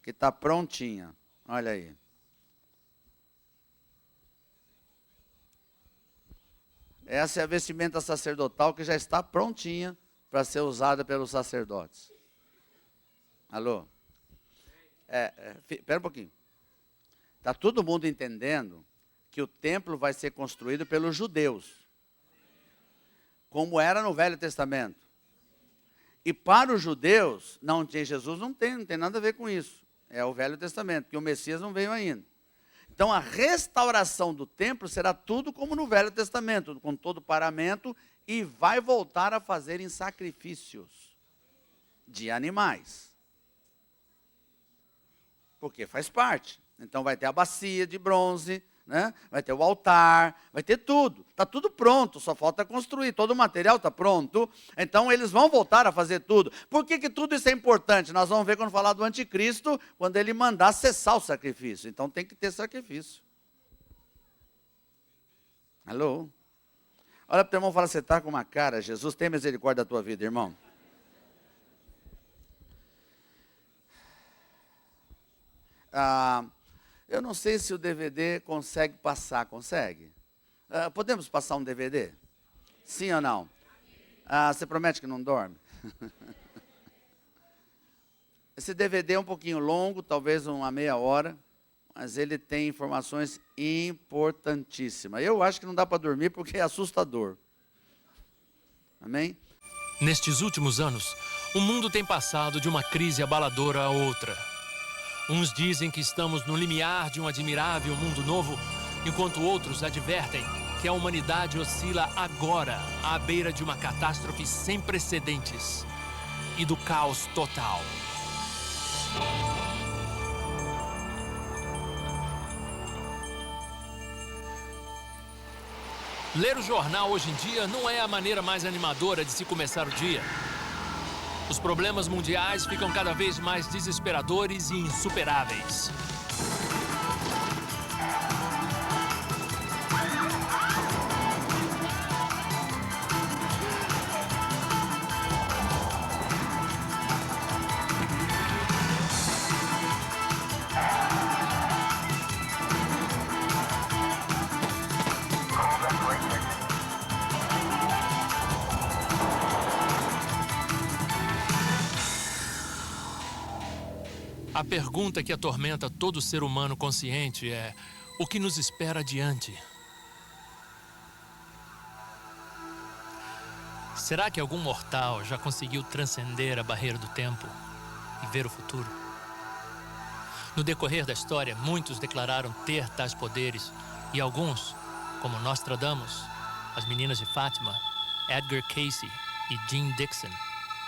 que está prontinha. Olha aí. Essa é a vestimenta sacerdotal que já está prontinha para ser usada pelos sacerdotes. Alô? Espera um pouquinho. Está todo mundo entendendo que o templo vai ser construído pelos judeus, como era no Velho Testamento. E para os judeus, Jesus não tem nada a ver com isso. É o Velho Testamento, porque o Messias não veio ainda. Então a restauração do templo será tudo como no Velho Testamento, com todo o paramento, e vai voltar a fazerem sacrifícios de animais. Porque faz parte. Então vai ter a bacia de bronze, né? Vai ter o altar, vai ter tudo. Está tudo pronto, só falta construir. Todo o material está pronto. Então eles vão voltar a fazer tudo. Por que tudo isso é importante? Nós vamos ver quando falar do anticristo, quando ele mandar cessar o sacrifício. Então tem que ter sacrifício. Alô? Olha para o teu irmão e fala, você está com uma cara, Jesus tem misericórdia da tua vida, irmão. Eu não sei se o DVD consegue passar, consegue? Podemos passar um DVD? Sim ou não? Você promete que não dorme? Esse DVD é um pouquinho longo, talvez uma meia hora, mas ele tem informações importantíssimas. Eu acho que não dá para dormir porque é assustador. Amém? Nestes últimos anos, o mundo tem passado de uma crise abaladora a outra. Uns dizem que estamos no limiar de um admirável mundo novo, enquanto outros advertem que a humanidade oscila agora à beira de uma catástrofe sem precedentes e do caos total. Ler o jornal hoje em dia não é a maneira mais animadora de se começar o dia. Os problemas mundiais ficam cada vez mais desesperadores e insuperáveis. A pergunta que atormenta todo ser humano consciente é: o que nos espera adiante? Será que algum mortal já conseguiu transcender a barreira do tempo e ver o futuro? No decorrer da história, muitos declararam ter tais poderes e alguns, como Nostradamus, as Meninas de Fátima, Edgar Cayce e Jean Dixon,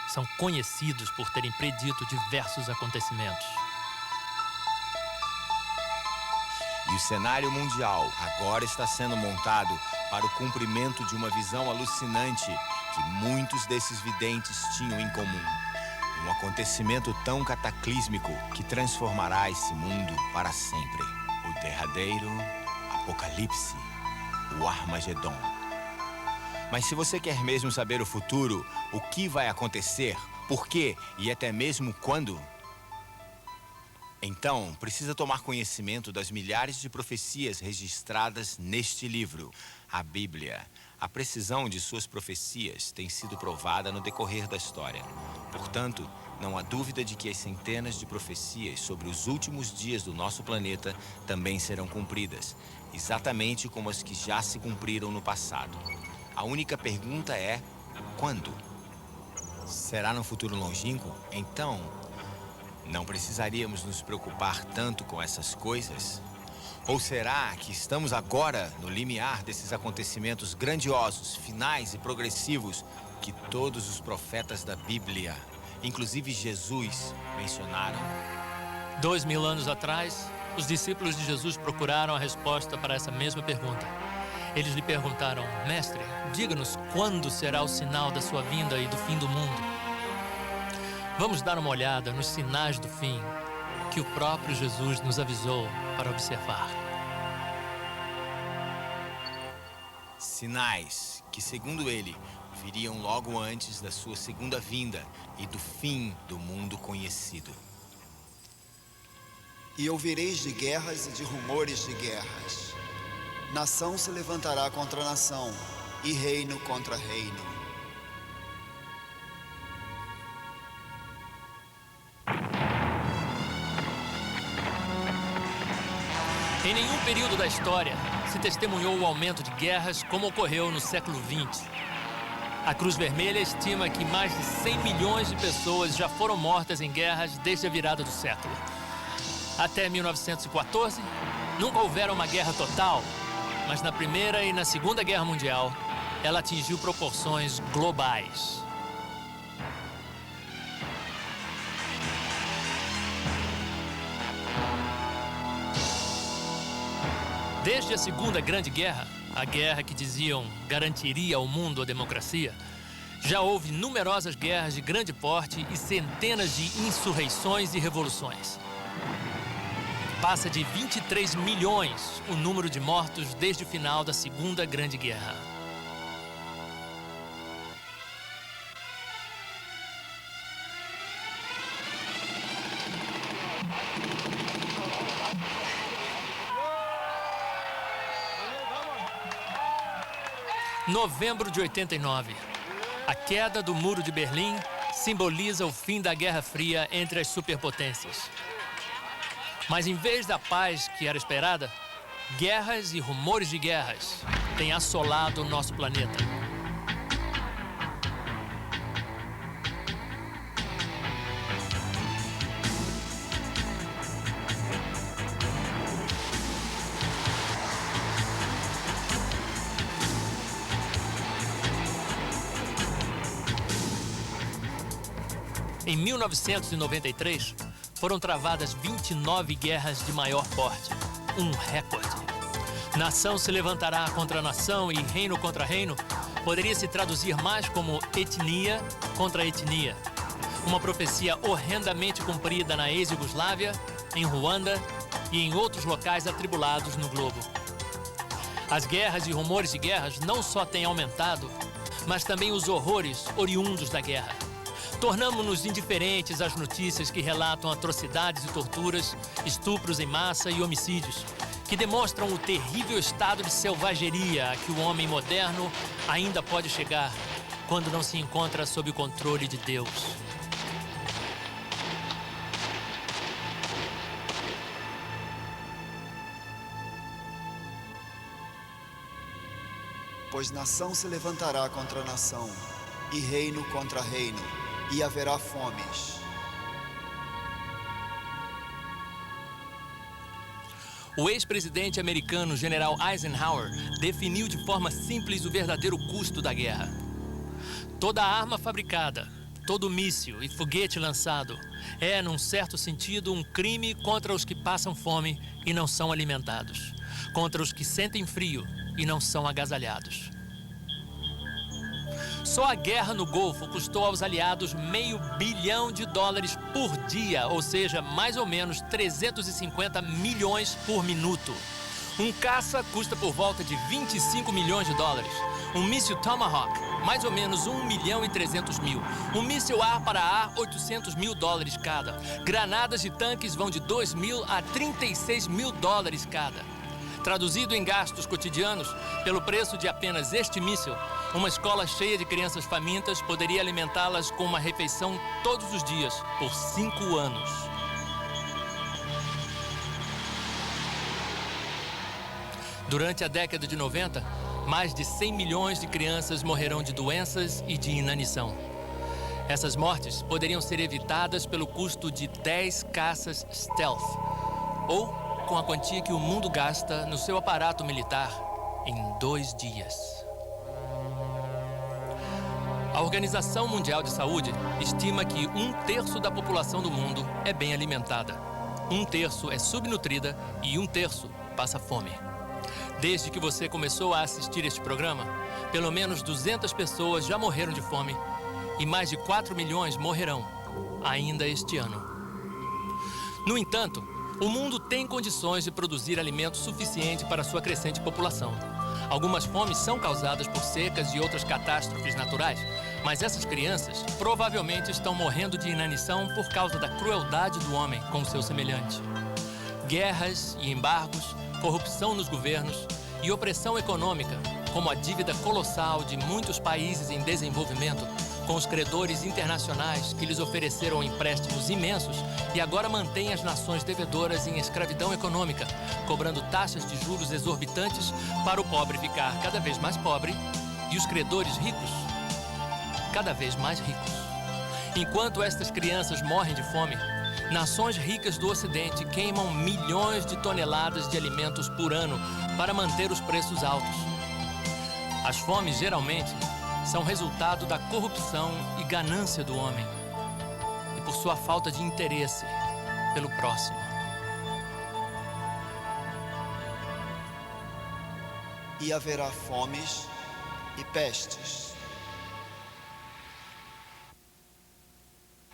são conhecidos por terem predito diversos acontecimentos. E o cenário mundial agora está sendo montado para o cumprimento de uma visão alucinante que muitos desses videntes tinham em comum. Um acontecimento tão cataclísmico que transformará esse mundo para sempre. O derradeiro Apocalipse, o Armagedon. Mas se você quer mesmo saber o futuro, o que vai acontecer, por quê e até mesmo quando, Então, precisa tomar conhecimento das milhares de profecias registradas neste livro, a Bíblia. A precisão de suas profecias tem sido provada no decorrer da história. Portanto, não há dúvida de que as centenas de profecias sobre os últimos dias do nosso planeta também serão cumpridas, exatamente como as que já se cumpriram no passado. A única pergunta é: quando? Será no futuro longínquo? Então, não precisaríamos nos preocupar tanto com essas coisas? Ou será que estamos agora no limiar desses acontecimentos grandiosos, finais e progressivos que todos os profetas da Bíblia, inclusive Jesus, mencionaram? 2000 anos atrás, os discípulos de Jesus procuraram a resposta para essa mesma pergunta. Eles lhe perguntaram: Mestre, diga-nos quando será o sinal da sua vinda e do fim do mundo. Vamos dar uma olhada nos sinais do fim que o próprio Jesus nos avisou para observar. Sinais que, segundo ele, viriam logo antes da sua segunda vinda e do fim do mundo conhecido. E ouvireis de guerras e de rumores de guerras. Nação se levantará contra nação, e reino contra reino. Em nenhum período da história se testemunhou o aumento de guerras como ocorreu no século XX. A Cruz Vermelha estima que mais de 100 milhões de pessoas já foram mortas em guerras desde a virada do século. Até 1914, nunca houvera uma guerra total, mas na Primeira e na Segunda Guerra Mundial, ela atingiu proporções globais. Desde a Segunda Grande Guerra, a guerra que diziam garantiria ao mundo a democracia, já houve numerosas guerras de grande porte e centenas de insurreições e revoluções. Passa de 23 milhões o número de mortos desde o final da Segunda Grande Guerra. Novembro de 89. A queda do Muro de Berlim simboliza o fim da Guerra Fria entre as superpotências. Mas em vez da paz que era esperada, guerras e rumores de guerras têm assolado o nosso planeta. Em 1993, foram travadas 29 guerras de maior porte, um recorde. Nação se levantará contra nação e reino contra reino poderia se traduzir mais como etnia contra etnia. Uma profecia horrendamente cumprida na ex-Iugoslávia, em Ruanda e em outros locais atribulados no globo. As guerras e rumores de guerras não só têm aumentado, mas também os horrores oriundos da guerra. Tornamo-nos indiferentes às notícias que relatam atrocidades e torturas, estupros em massa e homicídios, que demonstram o terrível estado de selvageria a que o homem moderno ainda pode chegar quando não se encontra sob o controle de Deus. Pois nação se levantará contra nação, e reino contra reino, e haverá fomes. O ex-presidente americano General Eisenhower definiu de forma simples o verdadeiro custo da guerra. Toda arma fabricada, todo míssil e foguete lançado é, num certo sentido, um crime contra os que passam fome e não são alimentados, contra os que sentem frio e não são agasalhados. Só a guerra no Golfo custou aos aliados $500 bilhão por dia, ou seja, mais ou menos 350 milhões por minuto. Um caça custa por volta de 25 milhões de dólares. Um míssil Tomahawk, mais ou menos 1.300.000. Um míssil ar para ar, 800 mil dólares cada. Granadas e tanques vão de 2 mil a 36 mil dólares cada. Traduzido em gastos cotidianos, pelo preço de apenas este míssil, uma escola cheia de crianças famintas poderia alimentá-las com uma refeição todos os dias, por 5 anos. Durante a década de 90, mais de 100 milhões de crianças morrerão de doenças e de inanição. Essas mortes poderiam ser evitadas pelo custo de 10 caças stealth, ou com a quantia que o mundo gasta no seu aparato militar em 2 dias. A Organização Mundial de Saúde estima que 1/3 da população do mundo é bem alimentada, 1/3 é subnutrida e 1/3 passa fome. Desde que você começou a assistir este programa, pelo menos 200 pessoas já morreram de fome e mais de 4 milhões morrerão ainda este ano. No entanto, o mundo tem condições de produzir alimento suficiente para sua crescente população. Algumas fomes são causadas por secas e outras catástrofes naturais, mas essas crianças provavelmente estão morrendo de inanição por causa da crueldade do homem com o seu semelhante. Guerras e embargos, corrupção nos governos e opressão econômica, como a dívida colossal de muitos países em desenvolvimento, com os credores internacionais que lhes ofereceram empréstimos imensos e agora mantêm as nações devedoras em escravidão econômica, cobrando taxas de juros exorbitantes para o pobre ficar cada vez mais pobre e os credores ricos cada vez mais ricos. Enquanto estas crianças morrem de fome, nações ricas do Ocidente queimam milhões de toneladas de alimentos por ano para manter os preços altos. As fomes, geralmente, são resultado da corrupção e ganância do homem e por sua falta de interesse pelo próximo. E haverá fomes e pestes.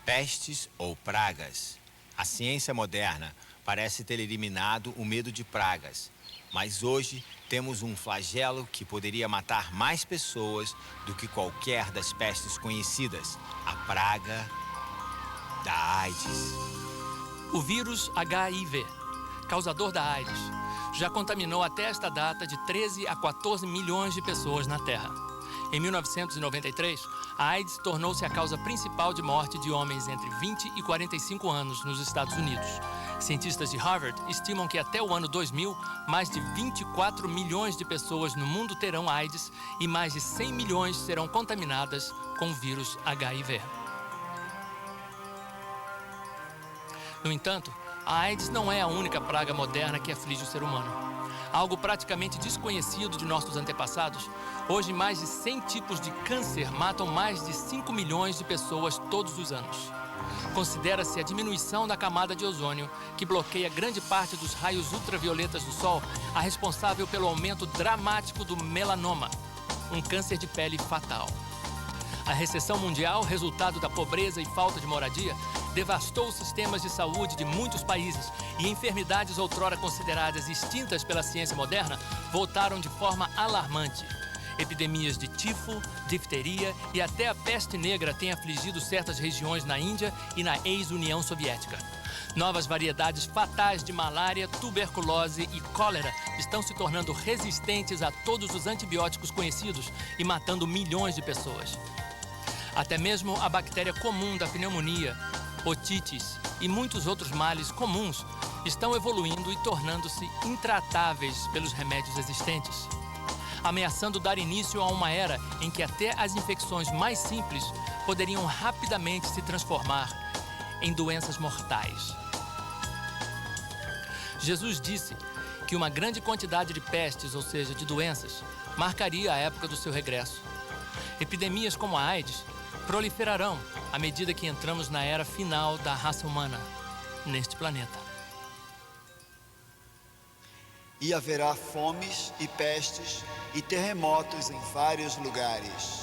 Pestes ou pragas. A ciência moderna parece ter eliminado o medo de pragas, mas hoje temos um flagelo que poderia matar mais pessoas do que qualquer das pestes conhecidas: a praga da AIDS. O vírus HIV, causador da AIDS, já contaminou até esta data de 13 a 14 milhões de pessoas na Terra. Em 1993, a AIDS tornou-se a causa principal de morte de homens entre 20 e 45 anos nos Estados Unidos. Cientistas de Harvard estimam que até o ano 2000, mais de 24 milhões de pessoas no mundo terão AIDS e mais de 100 milhões serão contaminadas com o vírus HIV. No entanto, a AIDS não é a única praga moderna que aflige o ser humano. Algo praticamente desconhecido de nossos antepassados, hoje mais de 100 tipos de câncer matam mais de 5 milhões de pessoas todos os anos. Considera-se a diminuição da camada de ozônio, que bloqueia grande parte dos raios ultravioletas do Sol, a responsável pelo aumento dramático do melanoma, um câncer de pele fatal. A recessão mundial, resultado da pobreza e falta de moradia, devastou os sistemas de saúde de muitos países e enfermidades outrora consideradas extintas pela ciência moderna voltaram de forma alarmante. Epidemias de tifo, difteria e até a peste negra têm afligido certas regiões na Índia e na ex-União Soviética. Novas variedades fatais de malária, tuberculose e cólera estão se tornando resistentes a todos os antibióticos conhecidos e matando milhões de pessoas. Até mesmo a bactéria comum da pneumonia, otites e muitos outros males comuns estão evoluindo e tornando-se intratáveis pelos remédios existentes, ameaçando dar início a uma era em que até as infecções mais simples poderiam rapidamente se transformar em doenças mortais. Jesus disse que uma grande quantidade de pestes, ou seja, de doenças, marcaria a época do seu regresso. Epidemias como a AIDS proliferarão à medida que entramos na era final da raça humana neste planeta. E haverá fomes e pestes e terremotos em vários lugares.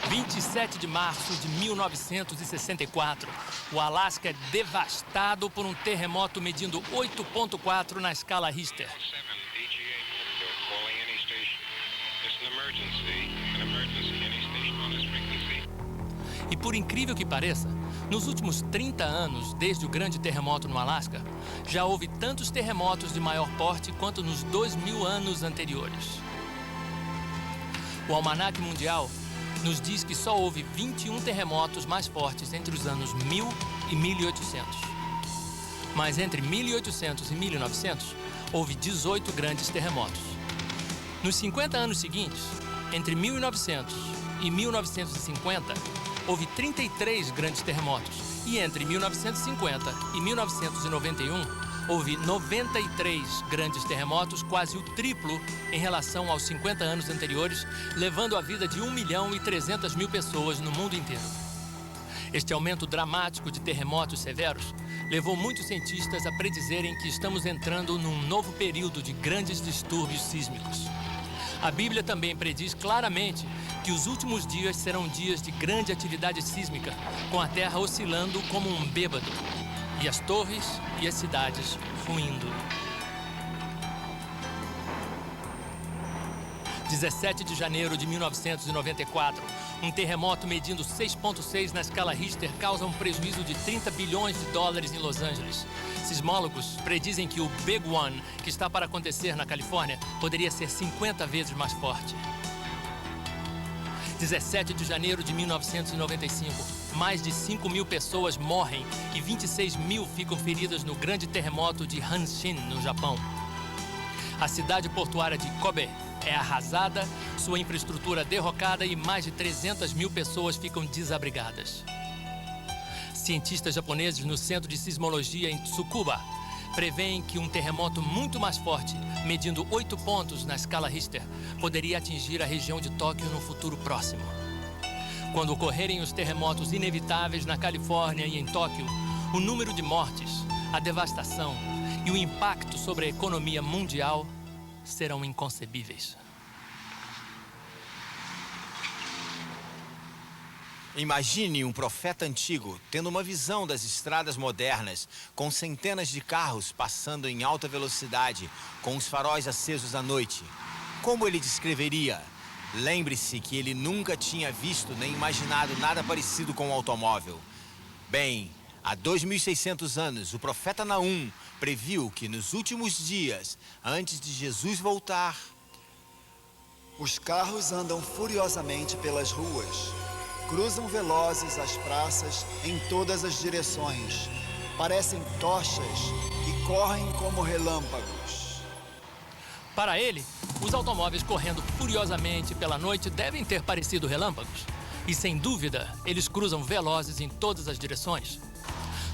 27 de março de 1964, o Alasca é devastado por um terremoto medindo 8,4 na escala Richter. E por incrível que pareça, nos últimos 30 anos, desde o grande terremoto no Alasca, já houve tantos terremotos de maior porte quanto nos 2.000 anos anteriores. O Almanaque Mundial nos diz que só houve 21 terremotos mais fortes entre os anos 1000 e 1800. Mas entre 1800 e 1900, houve 18 grandes terremotos. Nos 50 anos seguintes, entre 1900 e 1950, houve 33 grandes terremotos. E entre 1950 e 1991, houve 93 grandes terremotos, quase o triplo em relação aos 50 anos anteriores, levando a vida de 1.300.000 pessoas no mundo inteiro. Este aumento dramático de terremotos severos levou muitos cientistas a predizerem que estamos entrando num novo período de grandes distúrbios sísmicos. A Bíblia também prediz claramente que os últimos dias serão dias de grande atividade sísmica, com a Terra oscilando como um bêbado, e as torres e as cidades ruindo. 17 de janeiro de 1994, um terremoto medindo 6,6 na escala Richter causa um prejuízo de 30 bilhões de dólares em Los Angeles. Sismólogos predizem que o Big One, que está para acontecer na Califórnia, poderia ser 50 vezes mais forte. 17 de janeiro de 1995, mais de 5.000 pessoas morrem e 26.000 ficam feridas no grande terremoto de Hanshin, no Japão. A cidade portuária de Kobe é arrasada, sua infraestrutura derrocada e mais de 300.000 pessoas ficam desabrigadas. Cientistas japoneses no Centro de Sismologia em Tsukuba preveem que um terremoto muito mais forte, medindo 8 pontos na escala Richter, poderia atingir a região de Tóquio no futuro próximo. Quando ocorrerem os terremotos inevitáveis na Califórnia e em Tóquio, o número de mortes, a devastação e o impacto sobre a economia mundial serão inconcebíveis. Imagine um profeta antigo tendo uma visão das estradas modernas, com centenas de carros passando em alta velocidade, com os faróis acesos à noite. Como ele descreveria? Lembre-se que ele nunca tinha visto nem imaginado nada parecido com um automóvel. Bem, há 2.600 anos, o profeta Naum previu que nos últimos dias, antes de Jesus voltar, os carros andam furiosamente pelas ruas. Cruzam velozes as praças em todas as direções. Parecem tochas e correm como relâmpagos. Para ele, os automóveis correndo furiosamente pela noite devem ter parecido relâmpagos. E sem dúvida, eles cruzam velozes em todas as direções.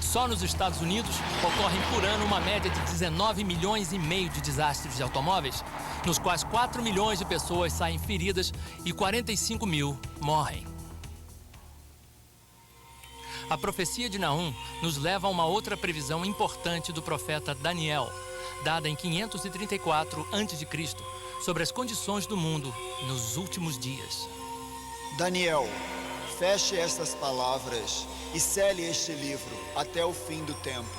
Só nos Estados Unidos ocorrem por ano uma média de 19 milhões e meio de desastres de automóveis, nos quais 4 milhões de pessoas saem feridas e 45 mil morrem. A profecia de Naum nos leva a uma outra previsão importante do profeta Daniel, dada em 534 a.C., sobre as condições do mundo nos últimos dias. Daniel, feche estas palavras e cele este livro até o fim do tempo.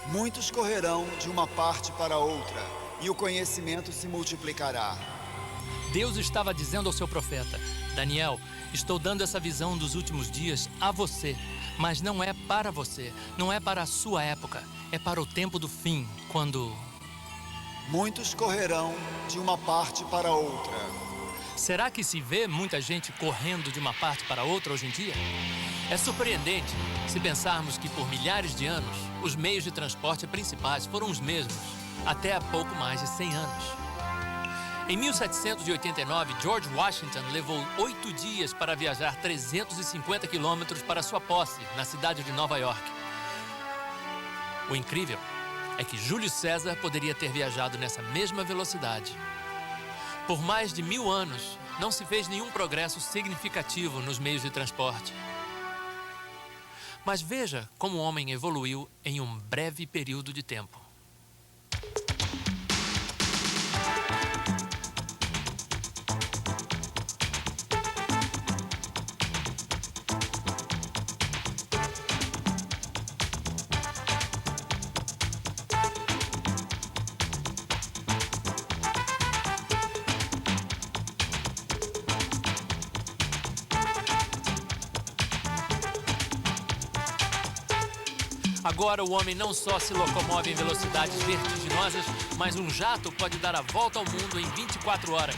Muitos correrão de uma parte para outra, e o conhecimento se multiplicará. Deus estava dizendo ao seu profeta: Daniel, estou dando essa visão dos últimos dias a você, mas não é para você, não é para a sua época, é para o tempo do fim, quando... Muitos correrão de uma parte para outra. Será que se vê muita gente correndo de uma parte para outra hoje em dia? É surpreendente se pensarmos que por milhares de anos, os meios de transporte principais foram os mesmos, até há pouco mais de 100 anos. Em 1789, George Washington levou 8 dias para viajar 350 quilômetros para sua posse, na cidade de Nova York. O incrível é que Júlio César poderia ter viajado nessa mesma velocidade. Por mais de 1000 anos, não se fez nenhum progresso significativo nos meios de transporte. Mas veja como o homem evoluiu em um breve período de tempo. Agora o homem não só se locomove em velocidades vertiginosas, mas um jato pode dar a volta ao mundo em 24 horas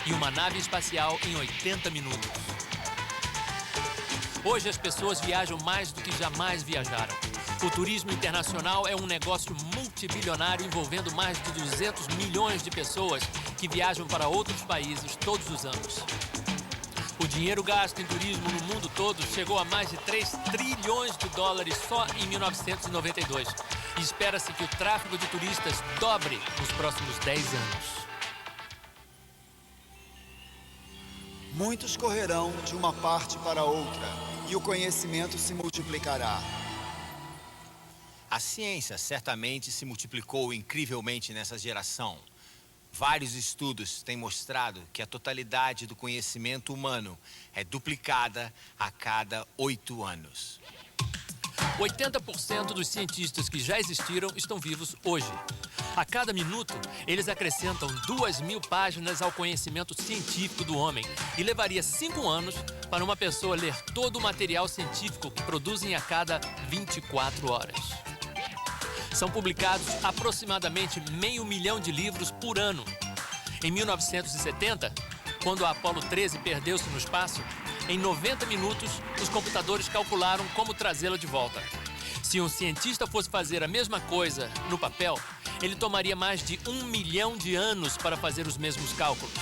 e uma nave espacial em 80 minutos. Hoje as pessoas viajam mais do que jamais viajaram. O turismo internacional é um negócio multibilionário envolvendo mais de 200 milhões de pessoas que viajam para outros países todos os anos. O dinheiro gasto em turismo no mundo todo chegou a mais de 3 trilhões de dólares só em 1992. E espera-se que o tráfego de turistas dobre nos próximos 10 anos. Muitos correrão de uma parte para outra, e o conhecimento se multiplicará. A ciência certamente se multiplicou incrivelmente nessa geração. Vários estudos têm mostrado que a totalidade do conhecimento humano é duplicada a cada 8 anos. 80% dos cientistas que já existiram estão vivos hoje. A cada minuto, eles acrescentam 2.000 páginas ao conhecimento científico do homem e levaria 5 anos para uma pessoa ler todo o material científico que produzem a cada 24 horas. São publicados aproximadamente 500 mil de livros por ano. Em 1970, quando a Apollo 13 perdeu-se no espaço, em 90 minutos, os computadores calcularam como trazê-la de volta. Se um cientista fosse fazer a mesma coisa no papel, ele tomaria mais de 1 milhão de anos para fazer os mesmos cálculos.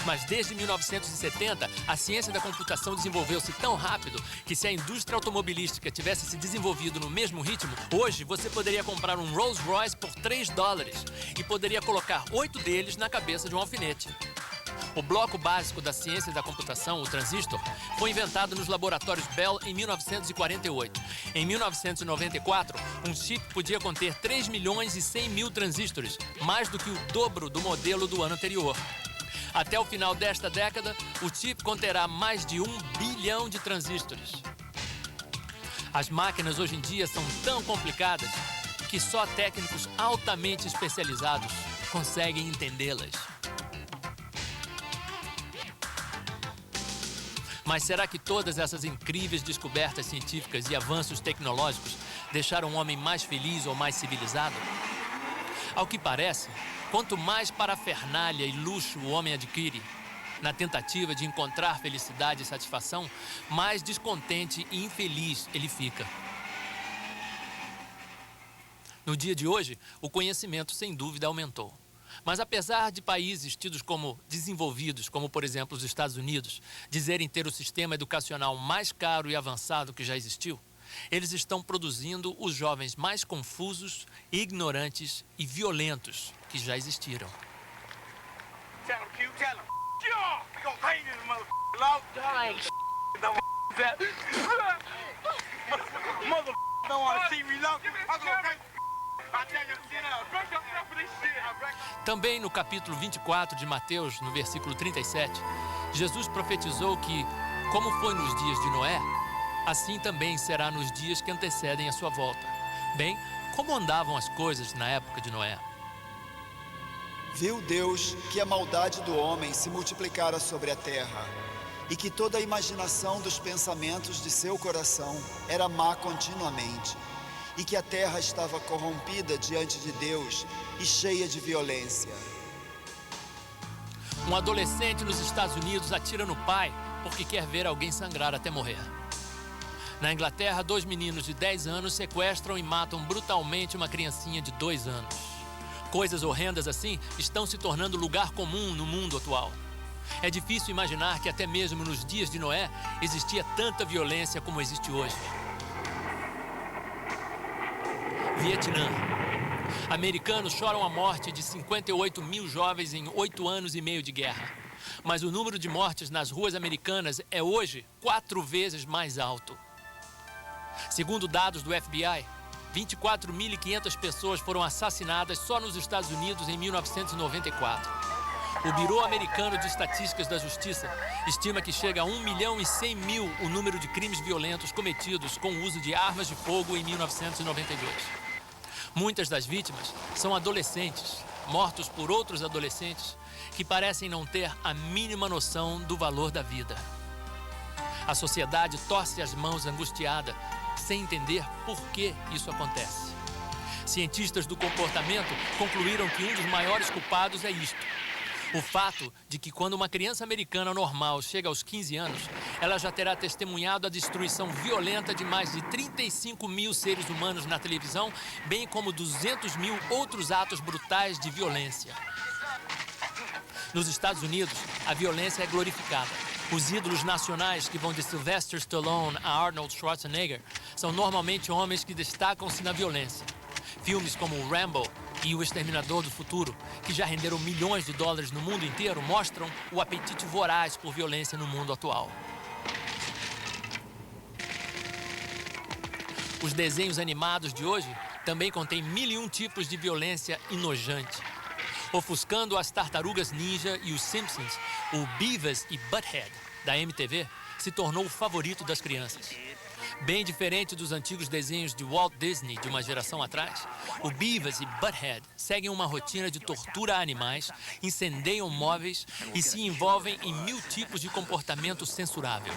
Mas desde 1970, a ciência da computação desenvolveu-se tão rápido que se a indústria automobilística tivesse se desenvolvido no mesmo ritmo, hoje você poderia comprar um Rolls Royce por $3 e poderia colocar 8 deles na cabeça de um alfinete. O bloco básico da ciência da computação, o transistor, foi inventado nos laboratórios Bell em 1948. Em 1994, um chip podia conter 3 milhões e 100 mil transistores, mais do que o dobro do modelo do ano anterior. Até o final desta década, o chip conterá mais de 1 bilhão de transistores. As máquinas hoje em dia são tão complicadas que só técnicos altamente especializados conseguem entendê-las. Mas será que todas essas incríveis descobertas científicas e avanços tecnológicos deixaram o homem mais feliz ou mais civilizado? Ao que parece, quanto mais parafernália e luxo o homem adquire, na tentativa de encontrar felicidade e satisfação, mais descontente e infeliz ele fica. No dia de hoje, o conhecimento sem dúvida aumentou. Mas apesar de países tidos como desenvolvidos, como por exemplo os Estados Unidos, dizerem ter o sistema educacional mais caro e avançado que já existiu, eles estão produzindo os jovens mais confusos, ignorantes e violentos que já existiram. Também no capítulo 24 de Mateus, no versículo 37, Jesus profetizou que, como foi nos dias de Noé, assim também será nos dias que antecedem a sua volta. Bem, como andavam as coisas na época de Noé? Viu Deus que a maldade do homem se multiplicara sobre a terra, e que toda a imaginação dos pensamentos de seu coração era má continuamente, e que a terra estava corrompida diante de Deus e cheia de violência. Um adolescente nos Estados Unidos atira no pai porque quer ver alguém sangrar até morrer. Na Inglaterra, 2 meninos de 10 anos sequestram e matam brutalmente uma criancinha de 2 anos. Coisas horrendas assim estão se tornando lugar comum no mundo atual. É difícil imaginar que até mesmo nos dias de Noé existia tanta violência como existe hoje. Vietnã. Americanos choram a morte de 58 mil jovens em 8 anos e meio de guerra. Mas o número de mortes nas ruas americanas é hoje 4 vezes mais alto. Segundo dados do FBI, 24.500 pessoas foram assassinadas só nos Estados Unidos em 1994. O Bureau Americano de Estatísticas da Justiça estima que chega a 1.100.000 o número de crimes violentos cometidos com o uso de armas de fogo em 1992. Muitas das vítimas são adolescentes, mortos por outros adolescentes que parecem não ter a mínima noção do valor da vida. A sociedade torce as mãos angustiada, sem entender por que isso acontece. Cientistas do comportamento concluíram que um dos maiores culpados é isto: o fato de que quando uma criança americana normal chega aos 15 anos, ela já terá testemunhado a destruição violenta de mais de 35 mil seres humanos na televisão, bem como 200 mil outros atos brutais de violência. Nos Estados Unidos, a violência é glorificada. Os ídolos nacionais, que vão de Sylvester Stallone a Arnold Schwarzenegger, são normalmente homens que destacam-se na violência. Filmes como Rambo e O Exterminador do Futuro, que já renderam milhões de dólares no mundo inteiro, mostram o apetite voraz por violência no mundo atual. Os desenhos animados de hoje também contêm 1001 tipos de violência enojante. Ofuscando as Tartarugas Ninja e os Simpsons, o Beavis e Butthead, da MTV, se tornou o favorito das crianças. Bem diferente dos antigos desenhos de Walt Disney de uma geração atrás, o Beavis e Butthead seguem uma rotina de tortura a animais, incendeiam móveis e se envolvem em 1000 tipos de comportamento censurável.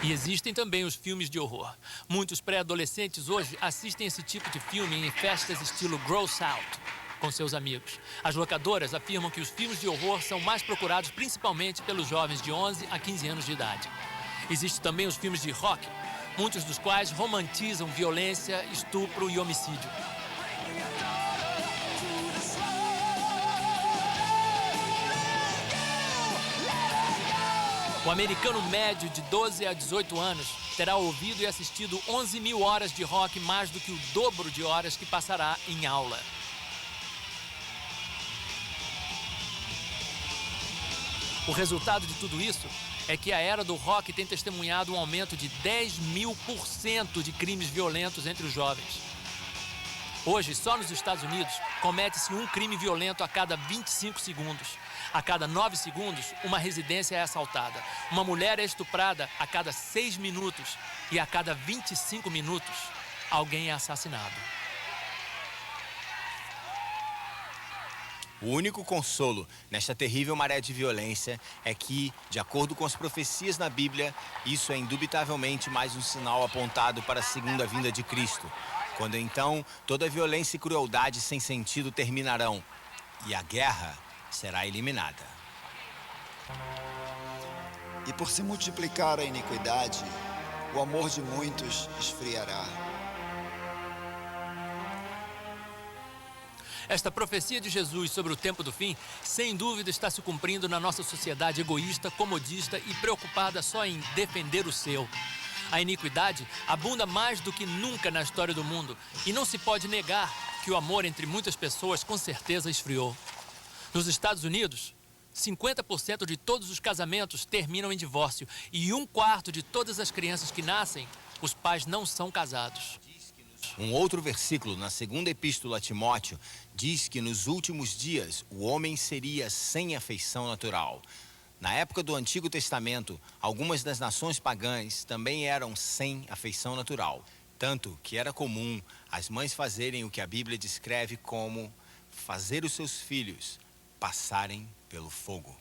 E existem também os filmes de horror. Muitos pré-adolescentes hoje assistem esse tipo de filme em festas estilo Gross Out com seus amigos. As locadoras afirmam que os filmes de horror são mais procurados principalmente pelos jovens de 11 a 15 anos de idade. Existem também os filmes de rock, muitos dos quais romantizam violência, estupro e homicídio. O americano médio de 12 a 18 anos terá ouvido e assistido 11 mil horas de rock, mais do que o dobro de horas que passará em aula. O resultado de tudo isso é que a era do rock tem testemunhado um aumento de 10.000% de crimes violentos entre os jovens. Hoje, só nos Estados Unidos, comete-se um crime violento a cada 25 segundos. A cada 9 segundos, uma residência é assaltada. Uma mulher é estuprada a cada 6 minutos. E a cada 25 minutos, alguém é assassinado. O único consolo nesta terrível maré de violência é que, de acordo com as profecias na Bíblia, isso é indubitavelmente mais um sinal apontado para a segunda vinda de Cristo, quando então toda a violência e crueldade sem sentido terminarão e a guerra será eliminada. E por se multiplicar a iniquidade, o amor de muitos esfriará. Esta profecia de Jesus sobre o tempo do fim, sem dúvida, está se cumprindo na nossa sociedade egoísta, comodista e preocupada só em defender o seu. A iniquidade abunda mais do que nunca na história do mundo e não se pode negar que o amor entre muitas pessoas com certeza esfriou. Nos Estados Unidos, 50% de todos os casamentos terminam em divórcio e 1/4 de todas as crianças que nascem, os pais não são casados. Um outro versículo na segunda epístola a Timóteo diz que nos últimos dias o homem seria sem afeição natural. Na época do Antigo Testamento, algumas das nações pagãs também eram sem afeição natural. Tanto que era comum as mães fazerem o que a Bíblia descreve como fazer os seus filhos passarem pelo fogo.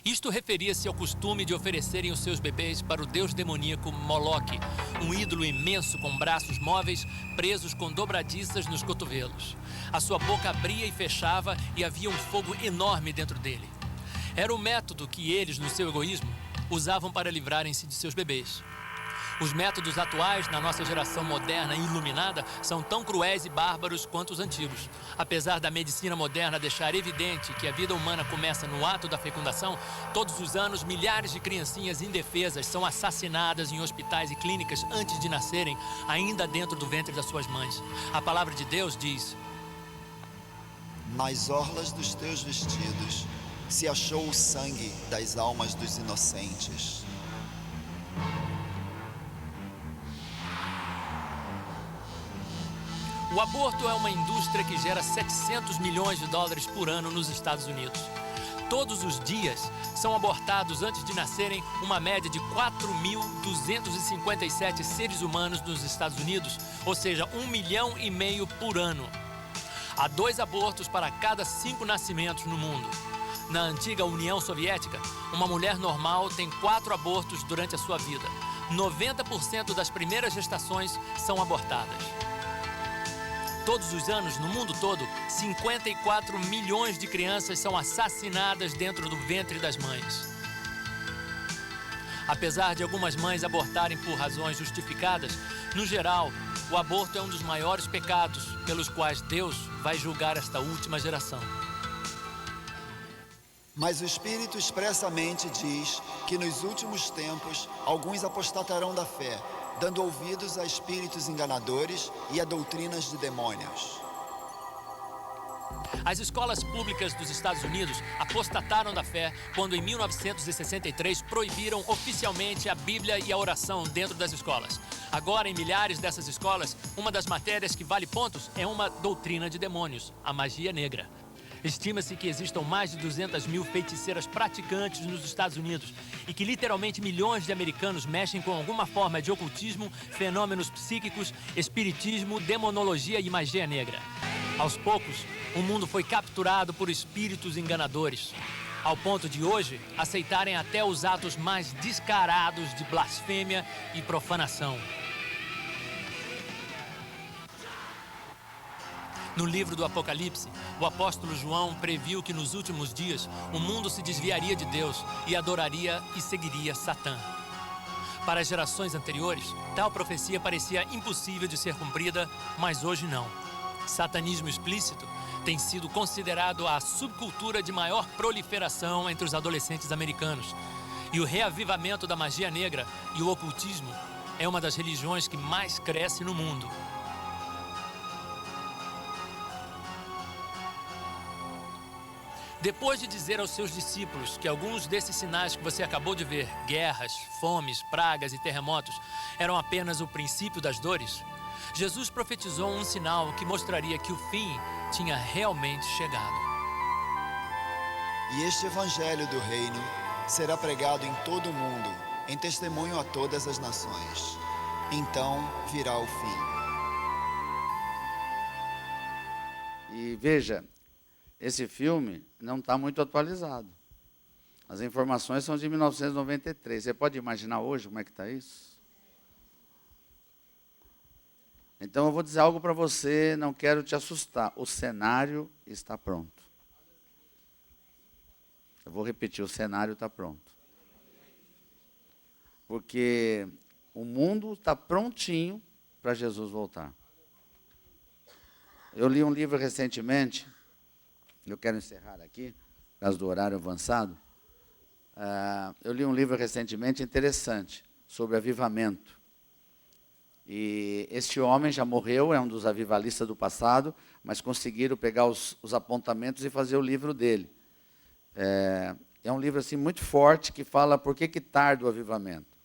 Isto referia-se ao costume de oferecerem os seus bebês para o deus demoníaco Moloque, um ídolo imenso com braços móveis presos com dobradiças nos cotovelos. A sua boca abria e fechava e havia um fogo enorme dentro dele. Era o método que eles, no seu egoísmo, usavam para livrarem-se de seus bebês. Os métodos atuais, na nossa geração moderna e iluminada, são tão cruéis e bárbaros quanto os antigos. Apesar da medicina moderna deixar evidente que a vida humana começa no ato da fecundação, todos os anos milhares de criancinhas indefesas são assassinadas em hospitais e clínicas antes de nascerem, ainda dentro do ventre das suas mães. A palavra de Deus diz: Nas orlas dos teus vestidos se achou o sangue das almas dos inocentes. O aborto é uma indústria que gera 700 milhões de dólares por ano nos Estados Unidos. Todos os dias são abortados antes de nascerem uma média de 4.257 seres humanos nos Estados Unidos, ou seja, 1,5 milhão por ano. Há 2 abortos para cada 5 nascimentos no mundo. Na antiga União Soviética, uma mulher normal tem 4 abortos durante a sua vida. 90% das primeiras gestações são abortadas. Todos os anos, no mundo todo, 54 milhões de crianças são assassinadas dentro do ventre das mães. Apesar de algumas mães abortarem por razões justificadas, no geral, o aborto é um dos maiores pecados pelos quais Deus vai julgar esta última geração. Mas o Espírito expressamente diz que nos últimos tempos alguns apostatarão da fé, dando ouvidos a espíritos enganadores e a doutrinas de demônios. As escolas públicas dos Estados Unidos apostataram da fé quando, em 1963, proibiram oficialmente a Bíblia e a oração dentro das escolas. Agora, em milhares dessas escolas, uma das matérias que vale pontos é uma doutrina de demônios, a magia negra. Estima-se que existam mais de 200 mil feiticeiras praticantes nos Estados Unidos e que literalmente milhões de americanos mexem com alguma forma de ocultismo, fenômenos psíquicos, espiritismo, demonologia e magia negra. Aos poucos, o mundo foi capturado por espíritos enganadores, ao ponto de hoje aceitarem até os atos mais descarados de blasfêmia e profanação. No livro do Apocalipse, o apóstolo João previu que nos últimos dias o mundo se desviaria de Deus e adoraria e seguiria Satã. Para as gerações anteriores, tal profecia parecia impossível de ser cumprida, mas hoje não. Satanismo explícito tem sido considerado a subcultura de maior proliferação entre os adolescentes americanos. E o reavivamento da magia negra e o ocultismo é uma das religiões que mais cresce no mundo. Depois de dizer aos seus discípulos que alguns desses sinais que você acabou de ver, guerras, fomes, pragas e terremotos, eram apenas o princípio das dores, Jesus profetizou um sinal que mostraria que o fim tinha realmente chegado. E este evangelho do reino será pregado em todo o mundo, em testemunho a todas as nações. Então virá o fim. E veja, esse filme não está muito atualizado. As informações são de 1993. Você pode imaginar hoje como é que está isso? Então eu vou dizer algo para você, não quero te assustar. O cenário está pronto. Eu vou repetir, o cenário está pronto. Porque o mundo está prontinho para Jesus voltar. Eu li um livro recentemente, eu quero encerrar aqui, por causa do horário avançado. Eu li um livro recentemente interessante, sobre avivamento. E este homem já morreu, é um dos avivalistas do passado, mas conseguiram pegar os apontamentos e fazer o livro dele. É um livro assim, muito forte, que fala por que tarda o avivamento.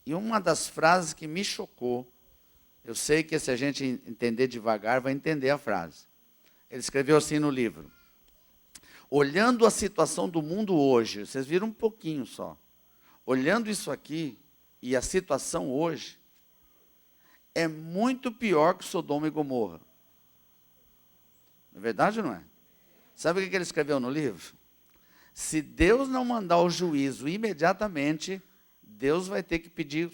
E uma das frases que me chocou, eu sei que se a gente entender devagar, vai entender a frase. Ele escreveu assim no livro: olhando a situação do mundo hoje, vocês viram um pouquinho só, olhando isso aqui e a situação hoje, é muito pior que Sodoma e Gomorra. Não é verdade ou não é? Sabe o que ele escreveu no livro? Se Deus não mandar o juízo imediatamente, Deus vai ter que pedir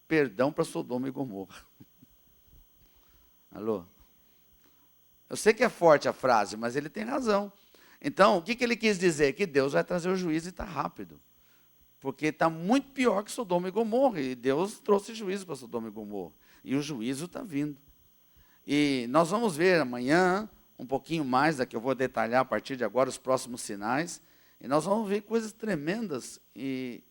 perdão para Sodoma e Gomorra. Alô? Eu sei que é forte a frase, mas ele tem razão. Então, o que ele quis dizer? Que Deus vai trazer o juízo e está rápido. Porque está muito pior que Sodoma e Gomorra. E Deus trouxe juízo para Sodoma e Gomorra. E o juízo está vindo. E nós vamos ver amanhã, um pouquinho mais, daqui eu vou detalhar a partir de agora os próximos sinais. E nós vamos ver coisas tremendas. E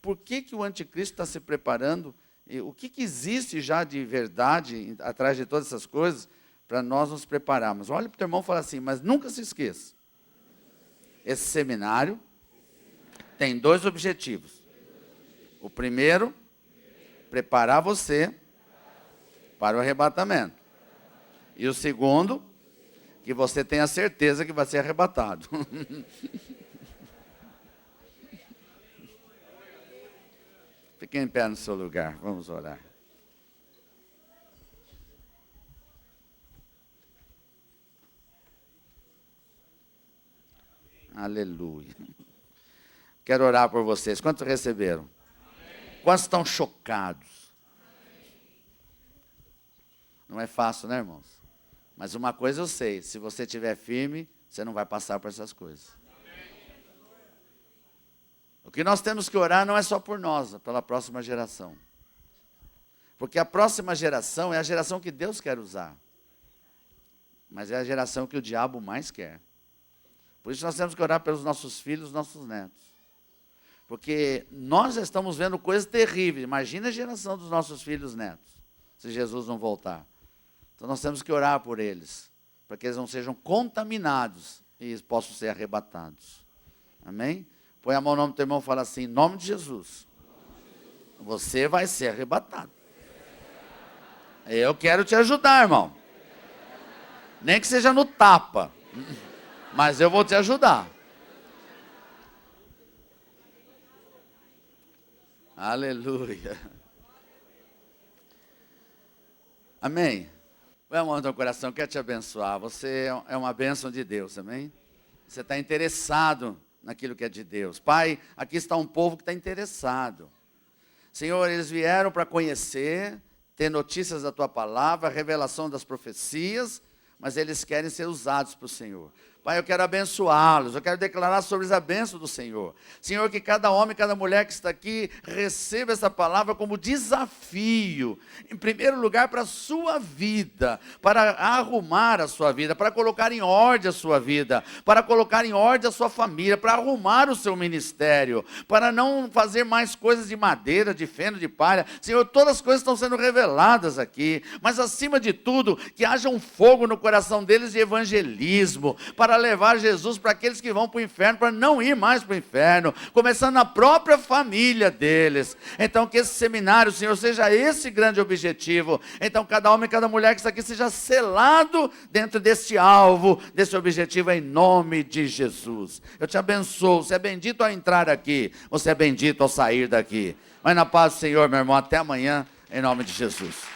por que o anticristo está se preparando? E o que existe já de verdade atrás de todas essas coisas para nós nos prepararmos? Olha para o teu irmão e fala assim, mas nunca se esqueça. Esse seminário tem 2 objetivos. O primeiro, preparar você para o arrebatamento. E o segundo, que você tenha certeza que vai ser arrebatado. Fique em pé no seu lugar, vamos orar. Aleluia. Quero orar por vocês. Quantos receberam? Quantos estão chocados? Não é fácil, né, irmãos? Mas uma coisa eu sei, se você estiver firme, você não vai passar por essas coisas. O que nós temos que orar não é só por nós, pela próxima geração. Porque a próxima geração é a geração que Deus quer usar. Mas é a geração que o diabo mais quer. Por isso nós temos que orar pelos nossos filhos, nossos netos. Porque nós estamos vendo coisas terríveis. Imagina a geração dos nossos filhos e netos, se Jesus não voltar. Então nós temos que orar por eles, para que eles não sejam contaminados e possam ser arrebatados. Amém? Põe a mão no nome do teu irmão e fala assim, em nome de Jesus, você vai ser arrebatado. Eu quero te ajudar, irmão. Nem que seja no tapa, mas eu vou te ajudar. Aleluia. Amém? Põe a mão no teu coração, quer te abençoar. Você é uma bênção de Deus, amém? Você está interessado naquilo que é de Deus. Pai, aqui está um povo que está interessado. Senhor, eles vieram para conhecer, ter notícias da tua palavra, revelação das profecias, mas eles querem ser usados para o Senhor. Pai, eu quero abençoá-los, eu quero declarar sobre eles a bênção do Senhor. Senhor, que cada homem, cada mulher que está aqui, receba essa palavra como desafio, em primeiro lugar para a sua vida, para arrumar a sua vida, para colocar em ordem a sua vida, para colocar em ordem a sua família, para arrumar o seu ministério, para não fazer mais coisas de madeira, de feno, de palha. Senhor, todas as coisas estão sendo reveladas aqui, mas acima de tudo, que haja um fogo no coração deles de evangelismo, para levar Jesus para aqueles que vão para o inferno, para não ir mais para o inferno, começando na própria família deles. Então que esse seminário, Senhor, seja esse grande objetivo. Então cada homem e cada mulher que está aqui seja selado dentro deste alvo, desse objetivo, em nome de Jesus. Eu te abençoo, você é bendito ao entrar aqui, você é bendito ao sair daqui. Mas na paz do Senhor, meu irmão, até amanhã, em nome de Jesus.